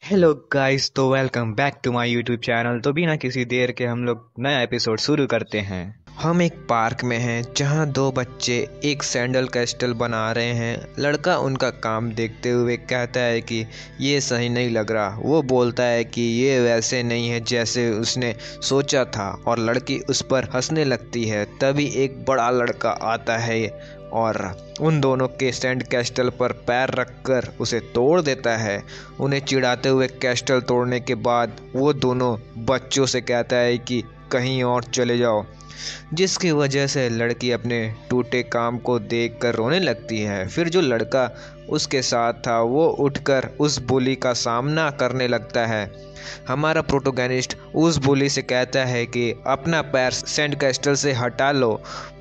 Hello guys, तो welcome back to my YouTube channel. तो बिना किसी देर के हम लोग नया एपिसोड शुरू करते हैं। हम एक पार्क में हैं जहां दो बच्चे एक सैंडल कैस्टल बना रहे हैं। लड़का उनका काम देखते हुए कहता है कि ये सही नहीं लग रहा। वो बोलता है कि ये वैसे नहीं है जैसे उसने सोचा था और लड़की उस पर हंसने लगती है। तभी एक बड़ा लड़का आता है और उन दोनों के सैंड कैस्टल पर पैर रखकर उसे तोड़ देता है। उन्हें चिढ़ाते हुए कैस्टल तोड़ने के बाद वो दोनों बच्चों से कहता है कि कहीं और चले जाओ, जिसकी वजह से लड़की अपने टूटे काम को देखकर रोने लगती है। फिर जो लड़का उसके साथ था वो उठकर उस बुली का सामना करने लगता है। हमारा प्रोटोगनिस्ट उस बुली से कहता है कि अपना पैर सैंड कैस्टल से हटा लो,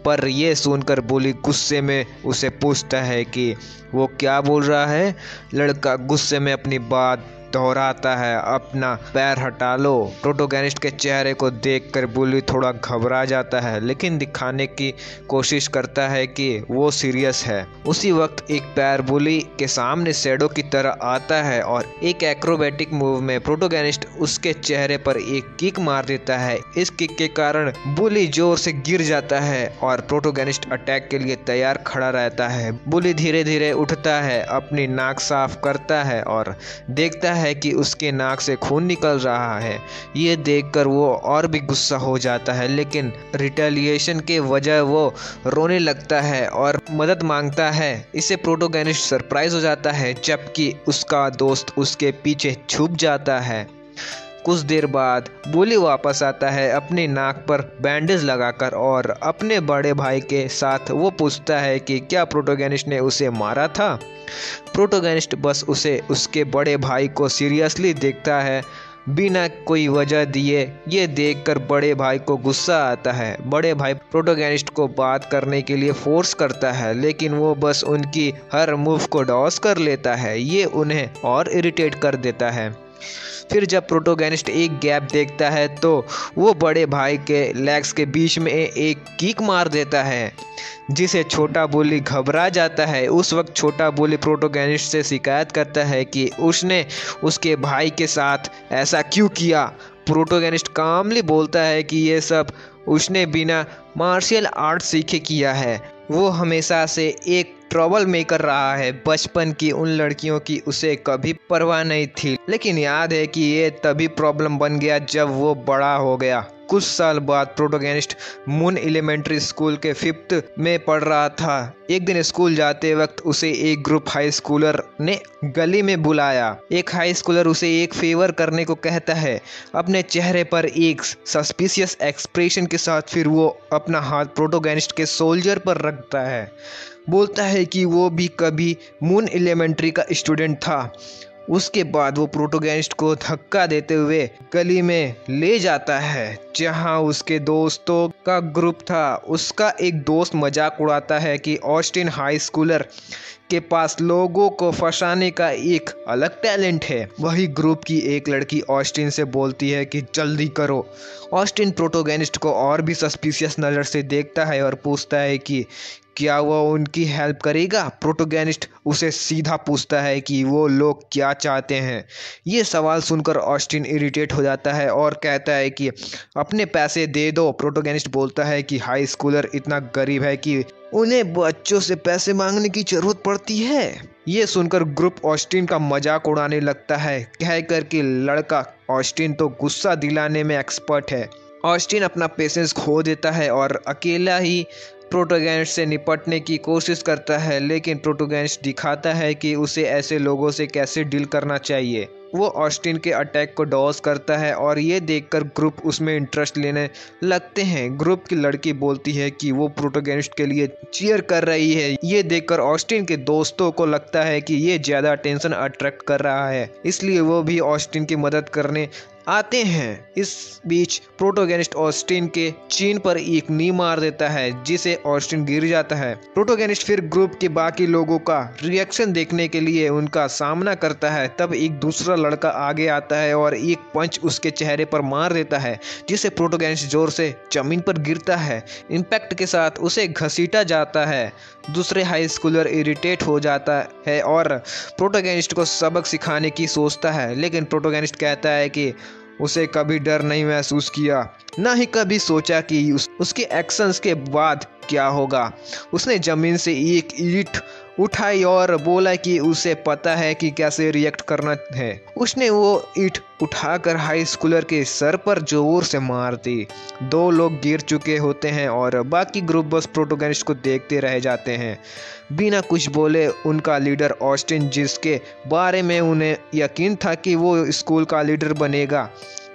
पर यह सुनकर बुली गुस्से में उसे पूछता है कि वो क्या बोल रहा है। लड़का गुस्से में अपनी बात दोहराता है, अपना पैर हटा लो। प्रोटोगनिस्ट के चेहरे को देखकर बुली थोड़ा घबरा जाता है, लेकिन दिखाने की कोशिश करता है कि वो सीरियस है। उसी वक्त एक पैर बुली के सामने शैडो की तरह आता है और एक एक्रोबैटिक मूव में प्रोटोगनिस्ट उसके चेहरे पर एक किक मार देता है। इस किक के कारण बुली जोर से गिर जाता है और प्रोटोगनिस्ट अटैक के लिए तैयार खड़ा रहता है। बुली धीरे धीरे उठता है, अपनी नाक साफ करता है और देखता है कि उसके नाक से खून निकल रहा है। ये देखकर वो और भी गुस्सा हो जाता है, लेकिन रिटेलिएशन के वजह वो रोने लगता है और मदद मांगता है। इसे प्रोटोगनिस्ट सरप्राइज हो जाता है, जबकि उसका दोस्त उसके पीछे छुप जाता है। कुछ देर बाद बुली वापस आता है अपनी नाक पर बैंडेज लगाकर और अपने बड़े भाई के साथ वो पूछता है कि क्या प्रोटोगनिस्ट ने उसे मारा था। प्रोटोगनिस्ट बस उसे उसके बड़े भाई को सीरियसली देखता है बिना कोई वजह दिए। ये देखकर बड़े भाई को गुस्सा आता है। बड़े भाई प्रोटोगनिस्ट को बात करने के लिए फोर्स करता है, लेकिन वो बस उनकी हर मूव को डॉस कर लेता है। ये उन्हें और इरिटेट कर देता है। फिर जब प्रोटोगनिस्ट एक गैप देखता है तो वो बड़े भाई के लेग्स के बीच में एक किक मार देता है, जिसे छोटा बुली घबरा जाता है। उस वक्त छोटा बुली प्रोटोगनिस्ट से शिकायत करता है कि उसने उसके भाई के साथ ऐसा क्यों किया। प्रोटोगनिस्ट कामली बोलता है कि ये सब उसने बिना मार्शल आर्ट सीखे किया है। वो हमेशा से एक ट्रबल मेकर रहा है। बचपन की उन लड़कियों की उसे कभी परवाह नहीं थी, लेकिन याद है कि ये तभी प्रॉब्लम बन गया जब वो बड़ा हो गया। कुछ साल बाद प्रोटोगनिस्ट मून एलिमेंट्री स्कूल के 5th में पढ़ रहा था। एक दिन स्कूल जाते वक्त उसे एक ग्रुप हाई स्कूलर ने गली में बुलाया। एक हाई स्कूलर उसे एक फेवर करने को कहता है, अपने चेहरे पर एक सस्पिशियस एक्सप्रेशन के साथ। फिर वो अपना हाथ प्रोटोगनिस्ट के शोल्डर पर रखता है, बोलता है कि वो भी कभी मून एलिमेंट्री का स्टूडेंट था। उसके बाद वो प्रोटोगनिस्ट को धक्का देते हुए गली में ले जाता है जहां उसके दोस्तों का ग्रुप था। उसका एक दोस्त मजाक उड़ाता है कि ऑस्टिन हाई स्कूलर के पास लोगों को फंसाने का एक अलग टैलेंट है। वही ग्रुप की एक लड़की ऑस्टिन से बोलती है कि जल्दी करो। ऑस्टिन प्रोटोगनिस्ट को और भी सस्पिशियस नज़र से देखता है और पूछता है कि क्या वो उनकी हेल्प करेगा। प्रोटोगनिस्ट उसे सीधा पूछता है कि वो लोग क्या चाहते हैं। ये सवाल सुनकर ऑस्टिन इरिटेट हो जाता है और कहता है कि अपने पैसे दे दो। प्रोटोगनिस्ट बोलता है कि हाई स्कूलर इतना गरीब है कि उन्हें बच्चों से पैसे मांगने की जरूरत पड़ती है। ये सुनकर ग्रुप ऑस्टिन का मजाक उड़ाने लगता है, कहकर कि लड़का ऑस्टिन तो गुस्सा दिलाने में एक्सपर्ट है। ऑस्टिन अपना पेशेंस खो देता है और अकेला ही प्रोटोगनिस्ट से निपटने की कोशिश करता है, लेकिन प्रोटोगनिस्ट दिखाता है कि उसे ऐसे लोगों से कैसे डील करना चाहिए। वो ऑस्टिन के अटैक को डॉस करता है और ये देखकर ग्रुप उसमें इंटरेस्ट लेने लगते हैं। ग्रुप की लड़की बोलती है कि वो प्रोटोगनिस्ट के लिए चीयर कर रही है। ये देखकर ऑस्टिन के दोस्तों को लगता है कि ये ज़्यादा अटेंशन अट्रैक्ट कर रहा है, इसलिए वो भी ऑस्टिन की मदद करने आते हैं। इस बीच प्रोटोगेनिस्ट ऑस्टिन के चीन पर एक नी मार देता है जिसे ऑस्टिन गिर जाता है। प्रोटोगेनिस्ट फिर ग्रुप के बाकी लोगों का रिएक्शन देखने के लिए उनका सामना करता है। तब एक दूसरा लड़का आगे आता है और एक पंच उसके चेहरे पर मार देता है जिसे प्रोटोगेनिस्ट जोर से जमीन पर गिरता है। इम्पैक्ट के साथ उसे घसीटा जाता है। दूसरे हाई स्कूलर इरिटेट हो जाता है और प्रोटोगेनिस्ट को सबक सिखाने की सोचता है, लेकिन प्रोटोगेनिस्ट कहता है कि उसे कभी डर नहीं महसूस किया, ना ही कभी सोचा कि उसके एक्शंस के बाद क्या होगा। उसने जमीन से एक ईंट उठाई और बोला कि उसे पता है कि कैसे रिएक्ट करना है। उसने वो ईंट उठाकर हाई स्कूलर के सर पर जोर से मार दी। 2 लोग गिर चुके होते हैं और बाकी ग्रुप बस प्रोटोगेनिस्ट को देखते रह जाते हैं। बिना कुछ बोले उनका लीडर ऑस्टिन, जिसके बारे में उन्हें यकीन था कि वो स्कूल का लीडर बनेगा,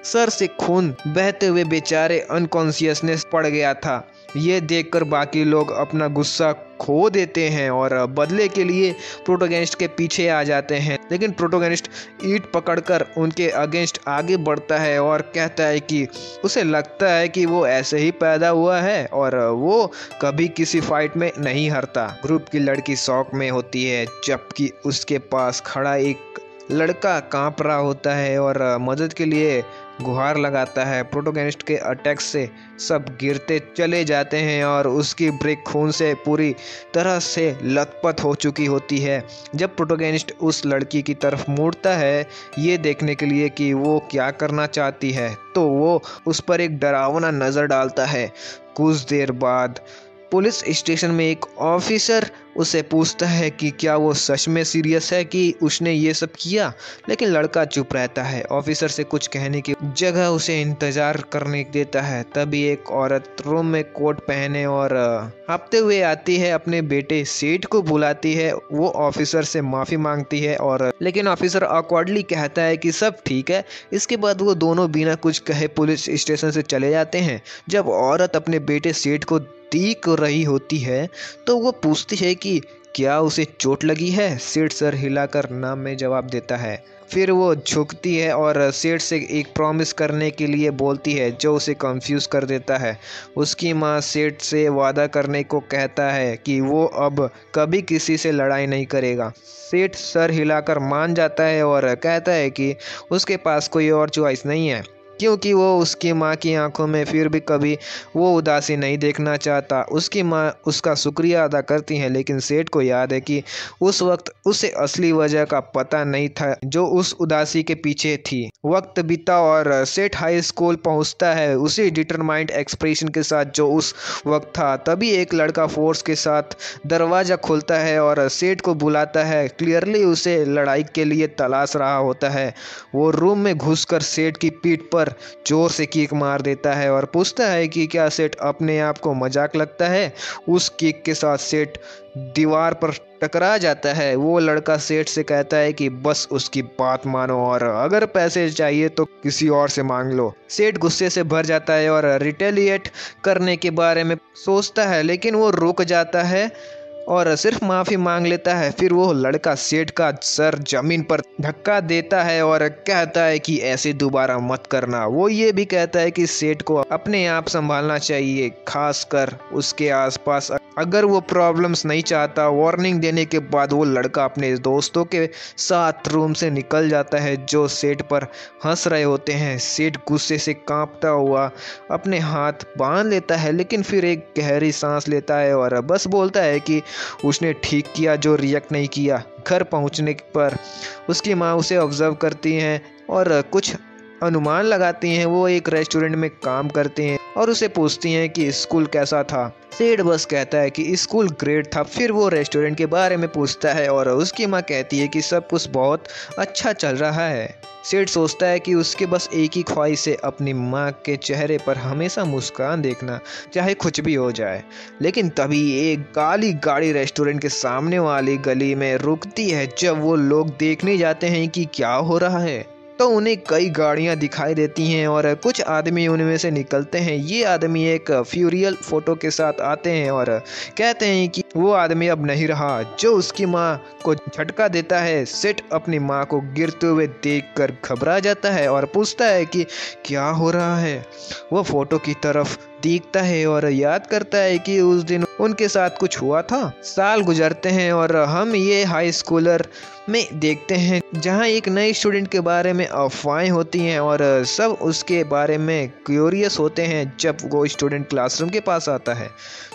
सर से खून बहते हुए बेचारे अनकॉन्शियसनेस पड़ गया था। ये देखकर बाकी लोग अपना गुस्सा खो देते हैं और बदले के लिए प्रोटोगेनिस्ट के पीछे आ जाते हैं, लेकिन प्रोटोगेनिस्ट ईंट पकड़कर उनके अगेंस्ट आगे बढ़ता है और कहता है कि उसे लगता है कि वो ऐसे ही पैदा हुआ है और वो कभी किसी फाइट में नहीं हारता। ग्रुप की लड़की शॉक में होती है जबकि उसके पास खड़ा एक लड़का कांप रहा होता है और मदद के लिए गुहार लगाता है। प्रोटोगेनिस्ट के अटैक से सब गिरते चले जाते हैं और उसकी ब्रेक खून से पूरी तरह से लथपथ हो चुकी होती है। जब प्रोटोगेनिस्ट उस लड़की की तरफ मुड़ता है ये देखने के लिए कि वो क्या करना चाहती है, तो वो उस पर एक डरावना नज़र डालता है। कुछ देर बाद पुलिस स्टेशन में एक ऑफिसर उसे पूछता है कि क्या वो सच में सीरियस है कि उसने ये सब किया, लेकिन लड़का चुप रहता है। ऑफिसर से कुछ कहने की जगह उसे इंतजार करने देता है। तभी एक औरत रूम में कोट पहने और हाँफते हुए आती है, अपने बेटे सेठ को बुलाती है। वो ऑफिसर से माफ़ी मांगती है और लेकिन ऑफिसर ऑकवर्डली कहता है कि सब ठीक है। इसके बाद वो दोनों बिना कुछ कहे पुलिस स्टेशन से चले जाते हैं। जब औरत अपने बेटे सेठ को देख रही होती है तो वो पूछती है कि क्या उसे चोट लगी है। सेठ सर हिलाकर ना में जवाब देता है। फिर वो झुकती है और सेठ से एक प्रॉमिस करने के लिए बोलती है जो उसे कंफ्यूज कर देता है। उसकी माँ सेठ से वादा करने को कहता है कि वो अब कभी किसी से लड़ाई नहीं करेगा। सेठ सर हिलाकर मान जाता है और कहता है कि उसके पास कोई और चॉइस नहीं है, क्योंकि वो उसकी माँ की आंखों में फिर भी कभी वो उदासी नहीं देखना चाहता। उसकी माँ उसका शुक्रिया अदा करती हैं, लेकिन सेठ को याद है कि उस वक्त उसे असली वजह का पता नहीं था जो उस उदासी के पीछे थी। वक्त बीता और सेठ हाई स्कूल पहुंचता है उसी डिटरमाइंड एक्सप्रेशन के साथ जो उस वक्त था। तभी एक लड़का फोर्स के साथ दरवाज़ा खोलता है और सेठ को बुलाता है। क्लियरली उसे लड़ाई के लिए तलाश रहा होता है। वो रूम में घुसकर सेठ की पीठ पर जोर से किक मार देता है और पूछता है कि क्या सेठ अपने आप को मजाक लगता है। उस किक के साथ सेठ दीवार पर टकरा जाता है। वो लड़का सेठ से कहता है कि बस उसकी बात मानो और अगर पैसे चाहिए तो किसी और से मांग लो। सेठ गुस्से से भर जाता है और रिटेलिएट करने के बारे में सोचता है, लेकिन वो रुक जाता है और सिर्फ माफ़ी मांग लेता है। फिर वो लड़का सेठ का सर जमीन पर धक्का देता है और कहता है कि ऐसे दोबारा मत करना। वो ये भी कहता है कि सेठ को अपने आप संभालना चाहिए, खासकर उसके आसपास अगर वो प्रॉब्लम्स नहीं चाहता। वार्निंग देने के बाद वो लड़का अपने दोस्तों के साथ रूम से निकल जाता है जो सेठ पर हंस रहे होते हैं। सेठ गुस्से से कांपता हुआ अपने हाथ बांध लेता है, लेकिन फिर एक गहरी सांस लेता है और बस बोलता है कि उसने ठीक किया जो रिएक्ट नहीं किया। घर पहुंचने पर उसकी माँ उसे ऑब्जर्व करती हैं और कुछ अनुमान लगाती हैं। वो एक रेस्टोरेंट में काम करती हैं और उसे पूछती हैं कि स्कूल कैसा था। सेठ बस कहता है कि स्कूल ग्रेट था। फिर वो रेस्टोरेंट के बारे में पूछता है और उसकी माँ कहती है कि सब कुछ बहुत अच्छा चल रहा है। सेठ सोचता है कि उसके बस एक ही ख्वाहिश है, अपनी माँ के चेहरे पर हमेशा मुस्कान देखना, चाहे कुछ भी हो जाए। लेकिन तभी एक काली गाड़ी रेस्टोरेंट के सामने वाली गली में रुकती है। जब वो लोग देखने जाते हैं कि क्या हो रहा है तो उन्हें कई गाड़ियां दिखाई देती हैं और कुछ आदमी उनमें से निकलते हैं। ये आदमी एक फ्यूरियल फोटो के साथ आते हैं और कहते हैं कि वो आदमी अब नहीं रहा जो उसकी माँ को झटका देता है। सेठ अपनी माँ को गिरते हुए देखकर घबरा जाता है और पूछता है कि क्या हो रहा है। वो फोटो की तरफ देखता है और याद करता है कि उस दिन उनके साथ कुछ हुआ था। साल गुजरते हैं और हम ये हाई स्कूलर में देखते हैं जहां एक नए स्टूडेंट के बारे में अफवाहें होती हैं और सब उसके बारे में क्यूरियस होते हैं। जब वो स्टूडेंट क्लासरूम के पास आता है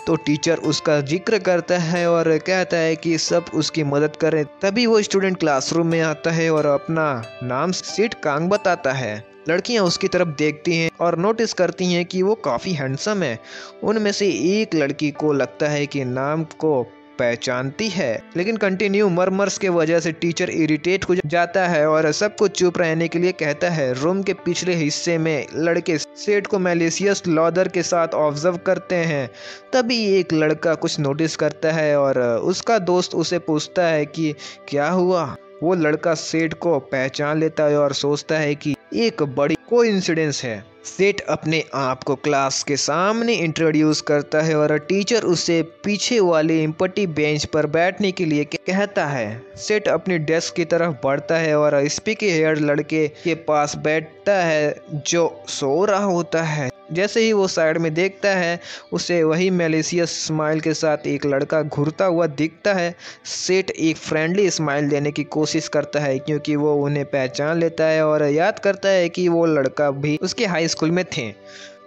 तो टीचर उसका जिक्र करता है और कहता है कि सब उसकी मदद करें। तभी वो स्टूडेंट क्लासरूम में आता है और अपना नाम सेठ कांग बताता है। लड़कियां उसकी तरफ देखती हैं और नोटिस करती हैं कि वो काफ़ी हैंडसम है। उनमें से एक लड़की को लगता है कि नाम को पहचानती है, लेकिन कंटिन्यू मरमर्स के वजह से टीचर इरिटेट हो जाता है और सबको चुप रहने के लिए कहता है। रूम के पिछले हिस्से में लड़के सेठ को मैलिशियस लॉदर के साथ ऑब्जर्व करते हैं। तभी एक लड़का कुछ नोटिस करता है और उसका दोस्त उसे पूछता है कि क्या हुआ। वो लड़का सेठ को पहचान लेता है और सोचता है कि एक बड़ी कोइंसिडेंस है। सेठ अपने आप को क्लास के सामने इंट्रोड्यूस करता है और टीचर उसे पीछे वाले एम्प्टी बेंच पर बैठने के लिए कहता है। सेठ अपनी डेस्क की तरफ बढ़ता है और स्पीकी हेयर लड़के के पास बैठता है जो सो रहा होता है। जैसे ही वो साइड में देखता है उसे वही मैलिशियस स्माइल के साथ एक लड़का घूरता हुआ दिखता है। सेठ एक फ्रेंडली स्माइल देने की कोशिश करता है क्योंकि वो उन्हें पहचान लेता है और याद करता है कि वो लड़का भी उसके हाई स्कूल में थे।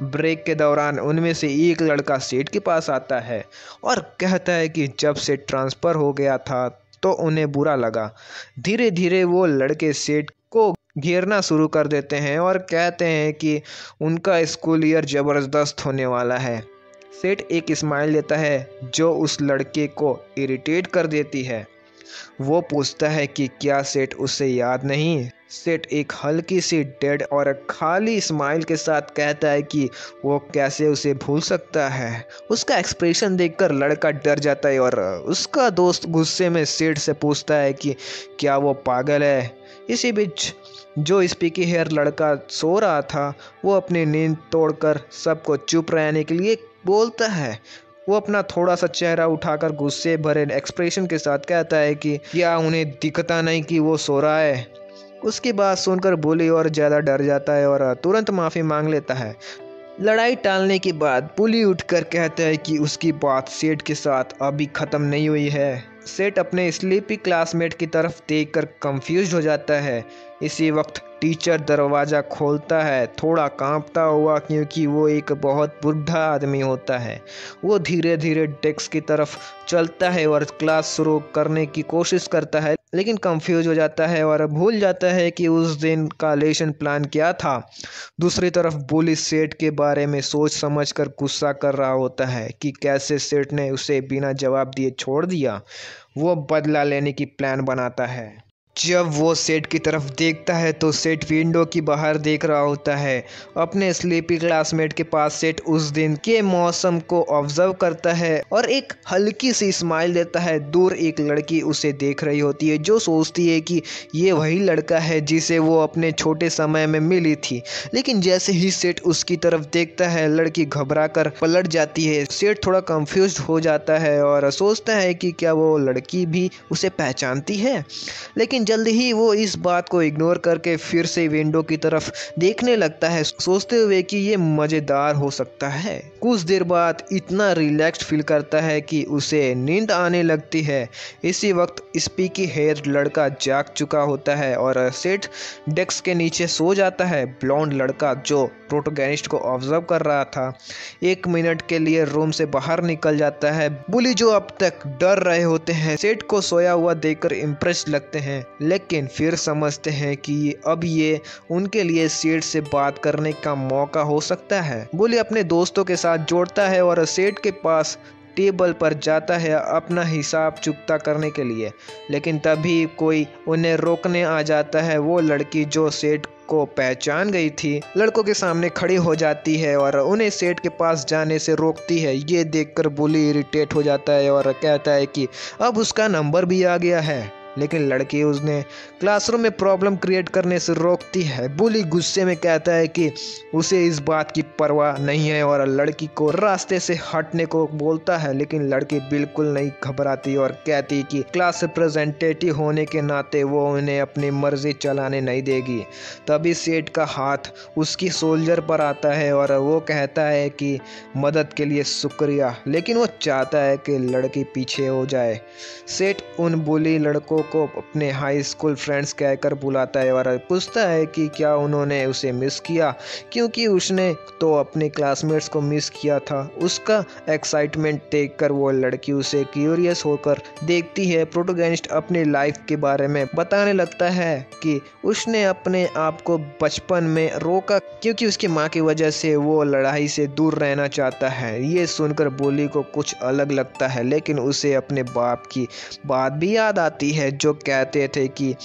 ब्रेक के दौरान उनमें से एक लड़का सेठ के पास आता है और कहता है कि जब सेठ ट्रांसफ़र हो गया था तो उन्हें बुरा लगा। धीरे धीरे वो लड़के सेठ को घेरना शुरू कर देते हैं और कहते हैं कि उनका स्कूल ईयर ज़बरदस्त होने वाला है। सेठ एक स्माइल देता है जो उस लड़के को इरिटेट कर देती है। वो पूछता है कि क्या सेठ उसे याद नहीं। सेठ एक हल्की सी डेड और खाली स्माइल के साथ कहता है कि वो कैसे उसे भूल सकता है। उसका एक्सप्रेशन देखकर लड़का डर जाता है और उसका दोस्त गुस्से में सेठ से पूछता है कि क्या वो पागल है। इसी बीच जो स्पीकी हेयर लड़का सो रहा था वो अपनी नींद तोड़कर सबको चुप रहने के लिए बोलता है। वो अपना थोड़ा सा चेहरा उठाकर गुस्से भरे एक्सप्रेशन के साथ कहता है कि क्या उन्हें दिखता नहीं कि वो सो रहा है। उसकी बात सुनकर बुली और ज़्यादा डर जाता है और तुरंत माफ़ी मांग लेता है। लड़ाई टालने के बाद बुली उठकर कहता है कि उसकी बात सेठ के साथ अभी ख़त्म नहीं हुई है। सेठ अपने स्लीपी क्लासमेट की तरफ देखकर कंफ्यूज हो जाता है। इसी वक्त टीचर दरवाज़ा खोलता है, थोड़ा कांपता हुआ क्योंकि वो एक बहुत बूढ़ा आदमी होता है। वो धीरे धीरे डेस्क की तरफ चलता है और क्लास शुरू करने की कोशिश करता है, लेकिन कंफ्यूज हो जाता है और भूल जाता है कि उस दिन का लेसन प्लान क्या था। दूसरी तरफ बुली सेठ के बारे में सोच समझकर गुस्सा कर रहा होता है कि कैसे सेठ ने उसे बिना जवाब दिए छोड़ दिया। वो बदला लेने की प्लान बनाता है। जब वो सेठ की तरफ देखता है तो सेठ विंडो की बाहर देख रहा होता है। अपने स्लीपी क्लासमेट के पास सेठ उस दिन के मौसम को ऑब्जर्व करता है और एक हल्की सी स्माइल देता है। दूर एक लड़की उसे देख रही होती है जो सोचती है कि ये वही लड़का है जिसे वो अपने छोटे समय में मिली थी, लेकिन जैसे ही सेठ उसकी तरफ देखता है लड़की घबरा कर पलट जाती है। सेठ थोड़ा कंफ्यूज हो जाता है और सोचता है कि क्या वो लड़की भी उसे पहचानती है, लेकिन जल्दी ही वो इस बात को इग्नोर करके फिर से विंडो की तरफ देखने लगता है, सोचते हुए कि ये मज़ेदार हो सकता है। कुछ देर बाद इतना रिलैक्स्ड फील करता है कि उसे नींद आने लगती है। इसी वक्त स्पीकी हेयर लड़का जाग चुका होता है और सेठ डेस्क के नीचे सो जाता है। ब्लॉन्ड लड़का जो प्रोटोगनिस्ट को ऑब्जर्व कर रहा था 1 मिनट के लिए रूम से बाहर निकल जाता है। बुली जो अब तक डर रहे होते हैं सेठ को सोया हुआ देखकर इम्प्रेस लगते हैं, लेकिन फिर समझते हैं कि अब ये उनके लिए सेठ से बात करने का मौका हो सकता है। बुली अपने दोस्तों के साथ जोड़ता है और सेठ के पास टेबल पर जाता है अपना हिसाब चुकता करने के लिए, लेकिन तभी कोई उन्हें रोकने आ जाता है। वो लड़की जो सेठ को पहचान गई थी लड़कों के सामने खड़ी हो जाती है और उन्हें सेठ के पास जाने से रोकती है। ये देखकर बुली इरिटेट हो जाता है और कहता है कि अब उसका नंबर भी आ गया है। लेकिन लड़की उसने क्लासरूम में प्रॉब्लम क्रिएट करने से रोकती है। बुली गुस्से में कहता है कि उसे इस बात की परवाह नहीं है और लड़की को रास्ते से हटने को बोलता है, लेकिन लड़की बिल्कुल नहीं घबराती और कहती कि क्लास रिप्रेजेंटेटिव होने के नाते वो उन्हें अपनी मर्जी चलाने नहीं देगी। तभी सेठ का हाथ उसकी सोल्जर पर आता है और वो कहता है कि मदद के लिए शुक्रिया, लेकिन वो चाहता है कि लड़की पीछे हो जाए। सेठ उन बुली लड़कों को अपने हाई स्कूल फ्रेंड्स कहकर बुलाता है और पूछता है कि क्या उन्होंने उसे मिस किया, क्योंकि उसने तो अपने क्लासमेट्स को मिस किया था। उसका एक्साइटमेंट देखकर वो लड़की उसे क्यूरियस होकर देखती है। प्रोटोगनिस्ट अपनी लाइफ के बारे में बताने लगता है कि उसने अपने आप को बचपन में रोका क्योंकि उसकी माँ की वजह से वो लड़ाई से दूर रहना चाहता है। ये सुनकर बुली को कुछ अलग लगता है, लेकिन उसे अपने बाप की बात भी याद आती है जो कहते थे कि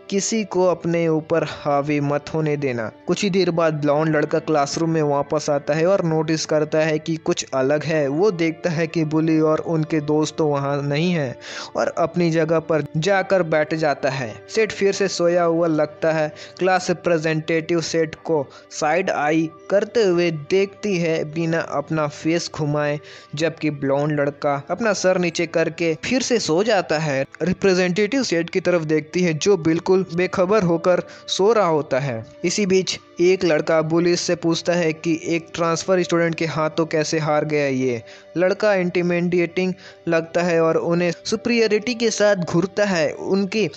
किसी को अपने ऊपर हावी मत होने देना। कुछ ही देर बाद ब्लॉन्ड लड़का क्लासरूम में वापस आता है और नोटिस करता है कि कुछ अलग है। वो देखता है कि बुली और उनके दोस्त तो वहाँ नहीं है और अपनी जगह पर जाकर बैठ जाता है। सेठ फिर से सोया हुआ लगता है। क्लास रिप्रेजेंटेटिव सेठ को साइड आई करते हुए देखती है बिना अपना फेस घुमाए, जबकि ब्लॉन्ड लड़का अपना सर नीचे करके फिर से सो जाता है। रिप्रेजेंटेटिव सेठ की तरफ देखती है जो बिल्कुल बेखबर होकर सो रहा होता है। इसी बीच एक लड़का बुली से पूछता है कि एक ट्रांसफर स्टूडेंट के हाथों कैसे हार गया। ये लड़का इंटिमिडेटिंग लगता है और उन्हें सुपीरियरिटी के साथ घूरता है। उनकी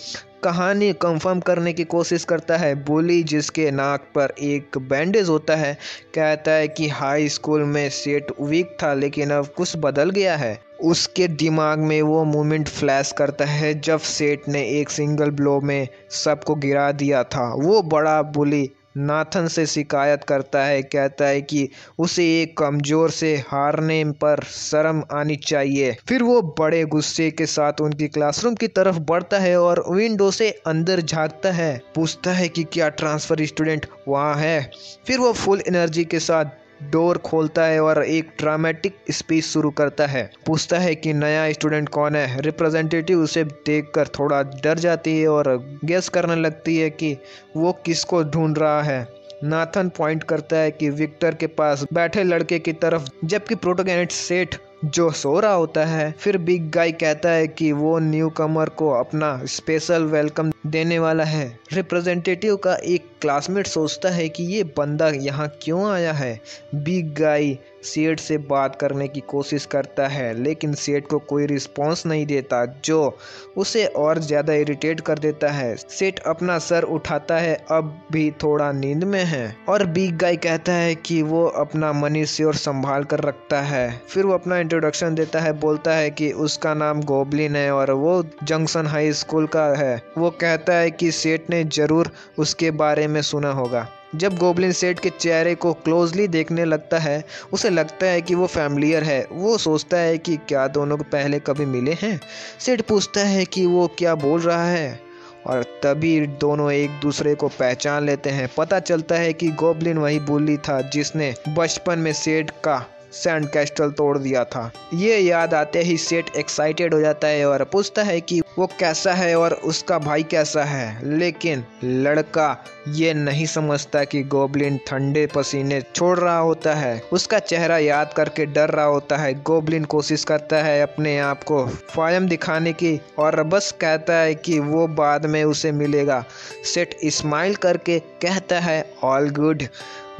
कहानी कंफर्म करने की कोशिश करता है। बुली, जिसके नाक पर एक बैंडेज होता है, कहता है कि हाई स्कूल में सेठ वीक था लेकिन अब कुछ बदल गया है। उसके दिमाग में वो मोमेंट फ्लैश करता है जब सेठ ने एक सिंगल ब्लो में सबको गिरा दिया था। वो बड़ा बुली नाथन से शिकायत करता है, कहता है कि उसे एक कमज़ोर से हारने पर शर्म आनी चाहिए। फिर वो बड़े गुस्से के साथ उनकी क्लासरूम की तरफ बढ़ता है और विंडो से अंदर झांकता है। पूछता है कि क्या ट्रांसफ़र स्टूडेंट वहाँ है। फिर वो फुल एनर्जी के साथ डोर खोलता है और एक ड्रामेटिक स्पीच शुरू करता है। पूछता है कि नया स्टूडेंट कौन है। रिप्रेजेंटेटिव उसे देखकर थोड़ा डर जाती है और गेस करने लगती है कि वो किसको ढूंढ रहा है। नाथन पॉइंट करता है कि विक्टर के पास बैठे लड़के की तरफ, जबकि प्रोटोगनिस्ट सेठ जो सो रहा होता है। फिर बिग गाय कहता है कि वो न्यू कमर को अपना स्पेशल वेलकम देने वाला है। रिप्रेजेंटेटिव का एक क्लासमेट सोचता है कि ये बंदा यहाँ क्यों आया है। बिग गाय सेठ से बात करने की कोशिश करता है, लेकिन सेठ को कोई रिस्पॉन्स नहीं देता, जो उसे और ज़्यादा इरिटेट कर देता है। सेठ अपना सर उठाता है, अब भी थोड़ा नींद में है, और बिग गाय कहता है कि वो अपना मनी श्योर संभाल कर रखता है। फिर वो अपना इंट्रोडक्शन देता है, बोलता है कि उसका नाम गोबलिन है और वो जंक्शन हाई स्कूल का है। वो कहता है कि सेठ ने जरूर उसके बारे में सुना होगा। जब गोबलिन सेठ के चेहरे को क्लोजली देखने लगता है, उसे लगता है कि वो फैमिलियर है। वो सोचता है कि क्या दोनों को पहले कभी मिले हैं। सेठ पूछता है कि वो क्या बोल रहा है, और तभी दोनों एक दूसरे को पहचान लेते हैं। पता चलता है कि गोबलिन वही बुली था जिसने बचपन में सेठ का सैंड कैस्टल तोड़ दिया था। ये याद आते ही सेठ एक्साइटेड हो जाता है और पूछता है कि वो कैसा है और उसका भाई कैसा है, लेकिन लड़का ये नहीं समझता कि गोबलिन ठंडे पसीने छोड़ रहा होता है। उसका चेहरा याद करके डर रहा होता है। गोबलिन कोशिश करता है अपने आप को फायम दिखाने की और बस कहता है कि वो बाद में उसे मिलेगा। सेठ स्माइल करके कहता है ऑल गुड,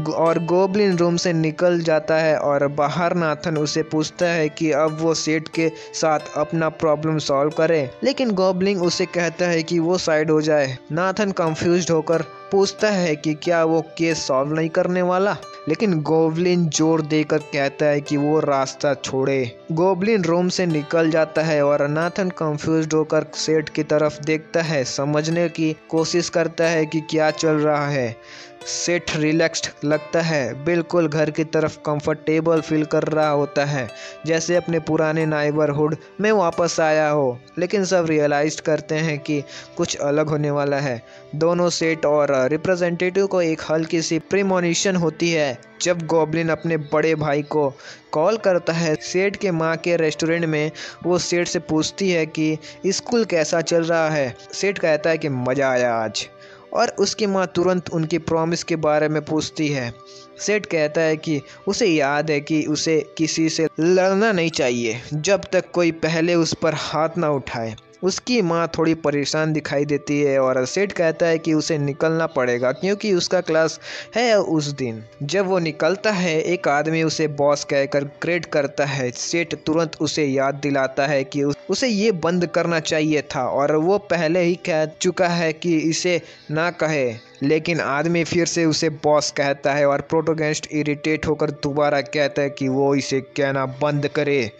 और गोबलिन रूम से निकल जाता है। और बाहर नाथन उसे पूछता है कि अब वो सेठ के साथ अपना प्रॉब्लम सॉल्व करे, लेकिन गोबलिन उसे कहता है कि वो साइड हो जाए। नाथन कंफ्यूज्ड होकर पूछता है कि क्या वो केस सॉल्व नहीं करने वाला, लेकिन गोबलिन जोर देकर कहता है कि वो रास्ता छोड़े। गोबलिन रूम से निकल जाता है और नाथन कंफ्यूज्ड होकर सेठ की तरफ देखता है, समझने की कोशिश करता है कि क्या चल रहा है। सेठ रिलैक्स्ड लगता है, बिल्कुल घर की तरफ कंफर्टेबल फील कर रहा होता है, जैसे अपने पुराने नाइबरहुड में वापस आया हो। लेकिन सब रियलाइज करते हैं कि कुछ अलग होने वाला है। दोनों सेठ और रिप्रेजेंटेटिव को एक हल्की सी प्रीमोनिशन होती है जब गॉब्लिन अपने बड़े भाई को कॉल करता है। सेठ के माँ के रेस्टोरेंट में वो सेठ से पूछती है कि स्कूल कैसा चल रहा है। सेठ कहता है कि मज़ा आया आज, और उसकी माँ तुरंत उनकी प्रॉमिस के बारे में पूछती है। सेठ कहता है कि उसे याद है कि उसे किसी से लड़ना नहीं चाहिए जब तक कोई पहले उस पर हाथ ना उठाए। उसकी माँ थोड़ी परेशान दिखाई देती है और सेठ कहता है कि उसे निकलना पड़ेगा क्योंकि उसका क्लास है उस दिन। जब वो निकलता है एक आदमी उसे बॉस कहकर ग्रेड करता है। सेठ तुरंत उसे याद दिलाता है कि उसे ये बंद करना चाहिए था और वो पहले ही कह चुका है कि इसे ना कहे, लेकिन आदमी फिर से उसे बॉस कहता है और प्रोटोगेनिस्ट इरिटेट होकर दोबारा कहता है कि वो इसे कहना बंद करे।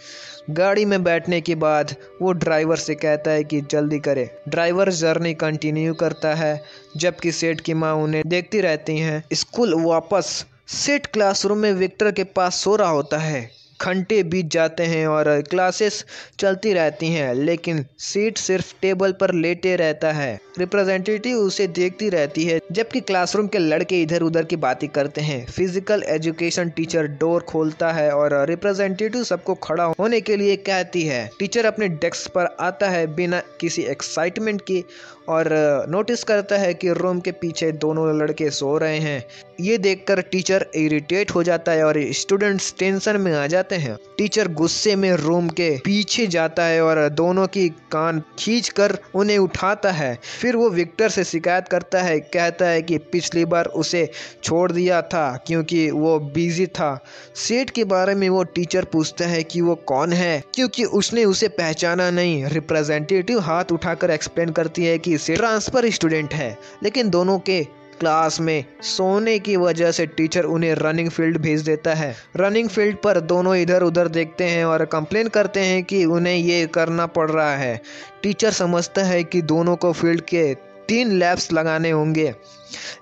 गाड़ी में बैठने के बाद वो ड्राइवर से कहता है कि जल्दी करे। ड्राइवर जर्नी कंटिन्यू करता है जबकि सेठ की माँ उन्हें देखती रहती हैं। स्कूल वापस सेठ क्लासरूम में विक्टर के पास सो रहा होता है। घंटे बीत जाते हैं और क्लासेस चलती रहती हैं, लेकिन सीट सिर्फ टेबल पर लेटे रहता है। रिप्रेजेंटेटिव उसे देखती रहती है जबकि क्लासरूम के लड़के इधर उधर की बातें करते हैं। फिजिकल एजुकेशन टीचर डोर खोलता है और रिप्रेजेंटेटिव सबको खड़ा होने के लिए कहती है। टीचर अपने डेस्क पर आता है बिना किसी एक्साइटमेंट के और नोटिस करता है कि रूम के पीछे दोनों लड़के सो रहे हैं। ये देखकर टीचर इरिटेट हो जाता है और स्टूडेंट्स टेंशन में आ जाते हैं। टीचर गुस्से में रूम के पीछे जाता है और दोनों की कान खींचकर उन्हें उठाता है। फिर वो विक्टर से शिकायत करता है, कहता है कि पिछली बार उसे छोड़ दिया था क्योंकि वो बिजी था। सेठ के बारे में वो टीचर पूछता है कि वो कौन है क्योंकि उसने उसे पहचाना नहीं। रिप्रेजेंटेटिव हाथ उठाकर एक्सप्लेन करती है कि सेठ ट्रांसफर स्टूडेंट है, लेकिन दोनों के क्लास में सोने की वजह से टीचर उन्हें रनिंग फील्ड भेज देता है। रनिंग फील्ड पर दोनों इधर उधर देखते हैं और कंप्लेन करते हैं कि उन्हें ये करना पड़ रहा है। टीचर समझता है कि दोनों को फील्ड के 3 लैप्स लगाने होंगे,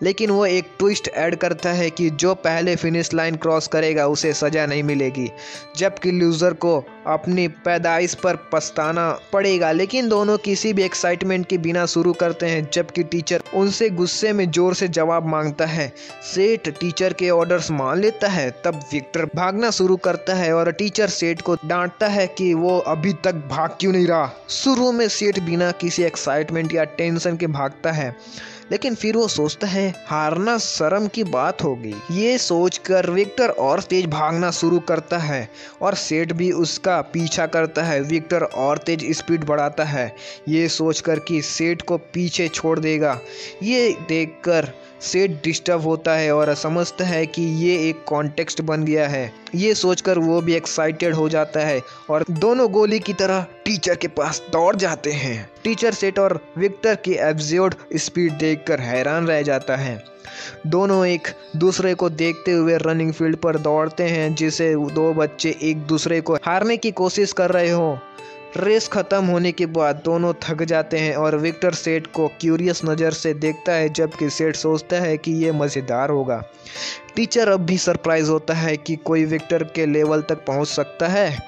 लेकिन वो एक ट्विस्ट ऐड करता है कि जो पहले फिनिश लाइन क्रॉस करेगा उसे सजा नहीं मिलेगी, जबकि लूजर को अपनी पैदाइश पर पछताना पड़ेगा। लेकिन दोनों किसी भी एक्साइटमेंट के बिना शुरू करते हैं जबकि टीचर उनसे गुस्से में जोर से जवाब मांगता है। सेठ टीचर के ऑर्डर्स मान लेता है। तब विक्टर भागना शुरू करता है और टीचर सेठ को डांटता है कि वो अभी तक भाग क्यों नहीं रहा। शुरू में सेठ बिना किसी एक्साइटमेंट या टेंशन के भागता है, लेकिन फिर वो सोचता है हारना शर्म की बात होगी। ये सोचकर विक्टर और तेज भागना शुरू करता है और सेठ भी उसका पीछा करता है। विक्टर और तेज स्पीड बढ़ाता है, ये सोचकर कि सेठ को पीछे छोड़ देगा। ये देखकर सेठ डिस्टर्ब होता है और समझता है कि ये एक कॉन्टेक्स्ट बन गया है। ये सोचकर वो भी एक्साइटेड हो जाता है और दोनों गोली की तरह टीचर के पास दौड़ जाते हैं। टीचर सेठ और विक्टर की एब्सर्ड स्पीड देखकर हैरान रह जाता है। दोनों एक दूसरे को देखते हुए रनिंग फील्ड पर दौड़ते हैं, जिसे 2 बच्चे एक दूसरे को हारने की कोशिश कर रहे हो। रेस खत्म होने के बाद दोनों थक जाते हैं और विक्टर सेठ को क्यूरियस नज़र से देखता है, जबकि सेठ सोचता है कि ये मज़ेदार होगा। टीचर अब भी सरप्राइज होता है कि कोई विक्टर के लेवल तक पहुंच सकता है।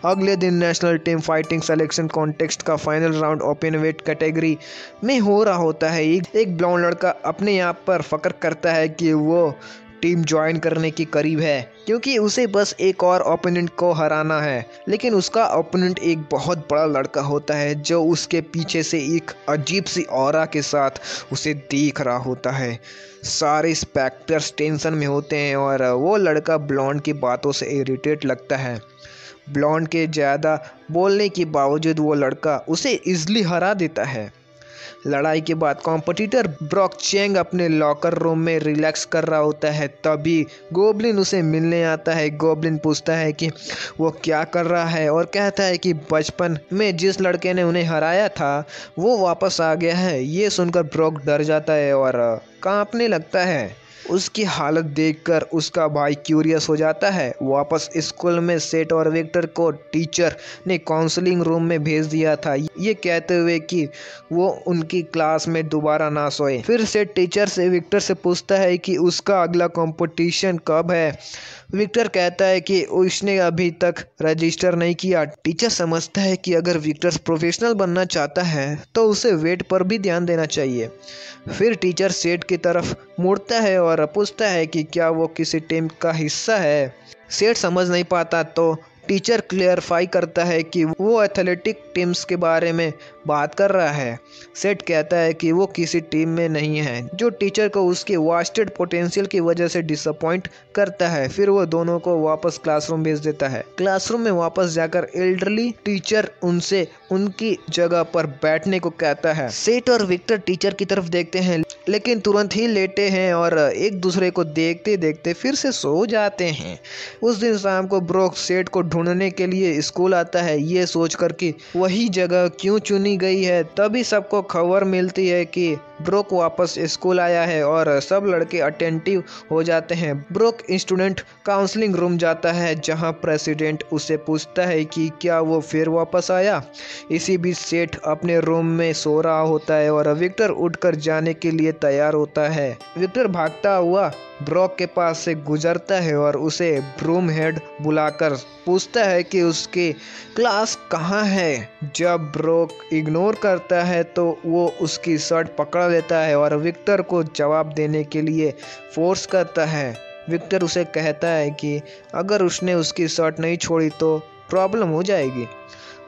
अगले दिन national team fighting selection contest का final round open weight category में हो रहा होता है। एक ब्लॉन्ड लड़का अपने आप पर फक्र करता है कि वो टीम ज्वाइन करने के करीब है क्योंकि उसे बस एक और ओपोनेंट को हराना है। लेकिन उसका ओपोनेंट एक बहुत बड़ा लड़का होता है जो उसके पीछे से एक अजीब सी ऑरा के साथ उसे देख रहा होता है। सारे स्पेक्टर्स टेंशन में होते हैं और वो लड़का ब्लॉन्ड की बातों से इरिटेट लगता है। ब्लॉन्ड के ज़्यादा बोलने के बावजूद वो लड़का उसे इजली हरा देता है। लड़ाई के बाद कॉम्पिटिटर ब्रॉक चैंग अपने लॉकर रूम में रिलैक्स कर रहा होता है। तभी गोब्लिन उसे मिलने आता है। गोब्लिन पूछता है कि वो क्या कर रहा है और कहता है कि बचपन में जिस लड़के ने उन्हें हराया था वो वापस आ गया है। ये सुनकर ब्रॉक डर जाता है और कांपने लगता है। उसकी हालत देखकर उसका भाई क्यूरियस हो जाता है। वापस स्कूल में सेठ और विक्टर को टीचर ने काउंसलिंग रूम में भेज दिया था, ये कहते हुए कि वो उनकी क्लास में दोबारा ना सोए। फिर सेठ टीचर से विक्टर से पूछता है कि उसका अगला कंपटीशन कब है। विक्टर कहता है कि उसने अभी तक रजिस्टर नहीं किया। टीचर समझता है कि अगर विक्टर प्रोफेशनल बनना चाहता है तो उसे वेट पर भी ध्यान देना चाहिए। फिर टीचर सेठ की तरफ मुड़ता है और पूछता है कि क्या वो किसी टीम का हिस्सा है। सेठ समझ नहीं पाता तो टीचर क्लियरफाई करता है कि वो एथलेटिक टीम्स के बारे में बात कर रहा है। सेठ कहता है कि वो किसी टीम में नहीं है, जो टीचर को उसके वास्टेड पोटेंशियल की वजह से डिसअपॉइंट करता है। फिर वो दोनों को वापस क्लासरूम भेज देता है। क्लासरूम में वापस जाकर एल्डरली टीचर उनसे उनकी जगह पर बैठने को कहता है। सेठ और विक्टर टीचर की तरफ देखते हैं, लेकिन तुरंत ही लेटे हैं और एक दूसरे को देखते देखते फिर से सो जाते हैं। उस दिन शाम को ब्रोक सेठ को ढूंढने के लिए स्कूल आता है, ये सोचकर कि वही जगह क्यों चुनी गई है। तभी सबको खबर मिलती है कि ब्रोक वापस स्कूल आया है और सब लड़के अटेंटिव हो जाते हैं। ब्रोक स्टूडेंट काउंसलिंग रूम जाता है, जहां प्रेसिडेंट उसे पूछता है कि क्या वो फिर वापस आया। इसी बीच सेठ अपने रूम में सो रहा होता है और विक्टर उठकर जाने के लिए तैयार होता है। विक्टर भागता हुआ ब्रोक के पास से गुजरता है और उसे ब्रूम हेड बुलाकर पूछता है कि उसकी क्लास कहाँ है। जब ब्रोक इग्नोर करता है तो वो उसकी शर्ट पकड़ लेता है और विक्टर को जवाब देने के लिए फोर्स करता है। विक्टर उसे कहता है कि अगर उसने उसकी शर्ट नहीं छोड़ी तो प्रॉब्लम हो जाएगी।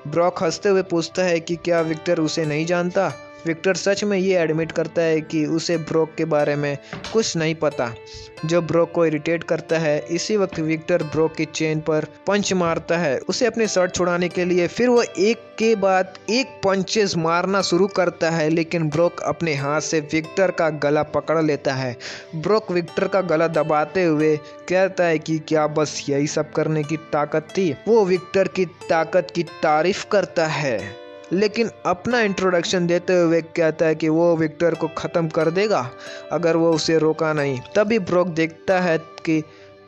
ब्रोक हंसते हुए पूछता है कि क्या विक्टर उसे नहीं जानता। विक्टर सच में ये एडमिट करता है कि उसे ब्रोक के बारे में कुछ नहीं पता, जो ब्रोक को इरिटेट करता है। इसी वक्त विक्टर ब्रोक की चेन पर पंच मारता है, उसे अपनी शर्ट छुड़ाने के लिए। फिर वो एक के बाद एक पंचेस मारना शुरू करता है, लेकिन ब्रोक अपने हाथ से विक्टर का गला पकड़ लेता है। ब्रोक विक्टर का गला दबाते हुए कहता है कि क्या बस यही सब करने की ताकत थी। वो विक्टर की ताकत की तारीफ करता है, लेकिन अपना इंट्रोडक्शन देते हुए कहता है कि वो विक्टर को ख़त्म कर देगा अगर वो उसे रोका नहीं। तभी ब्रोक देखता है कि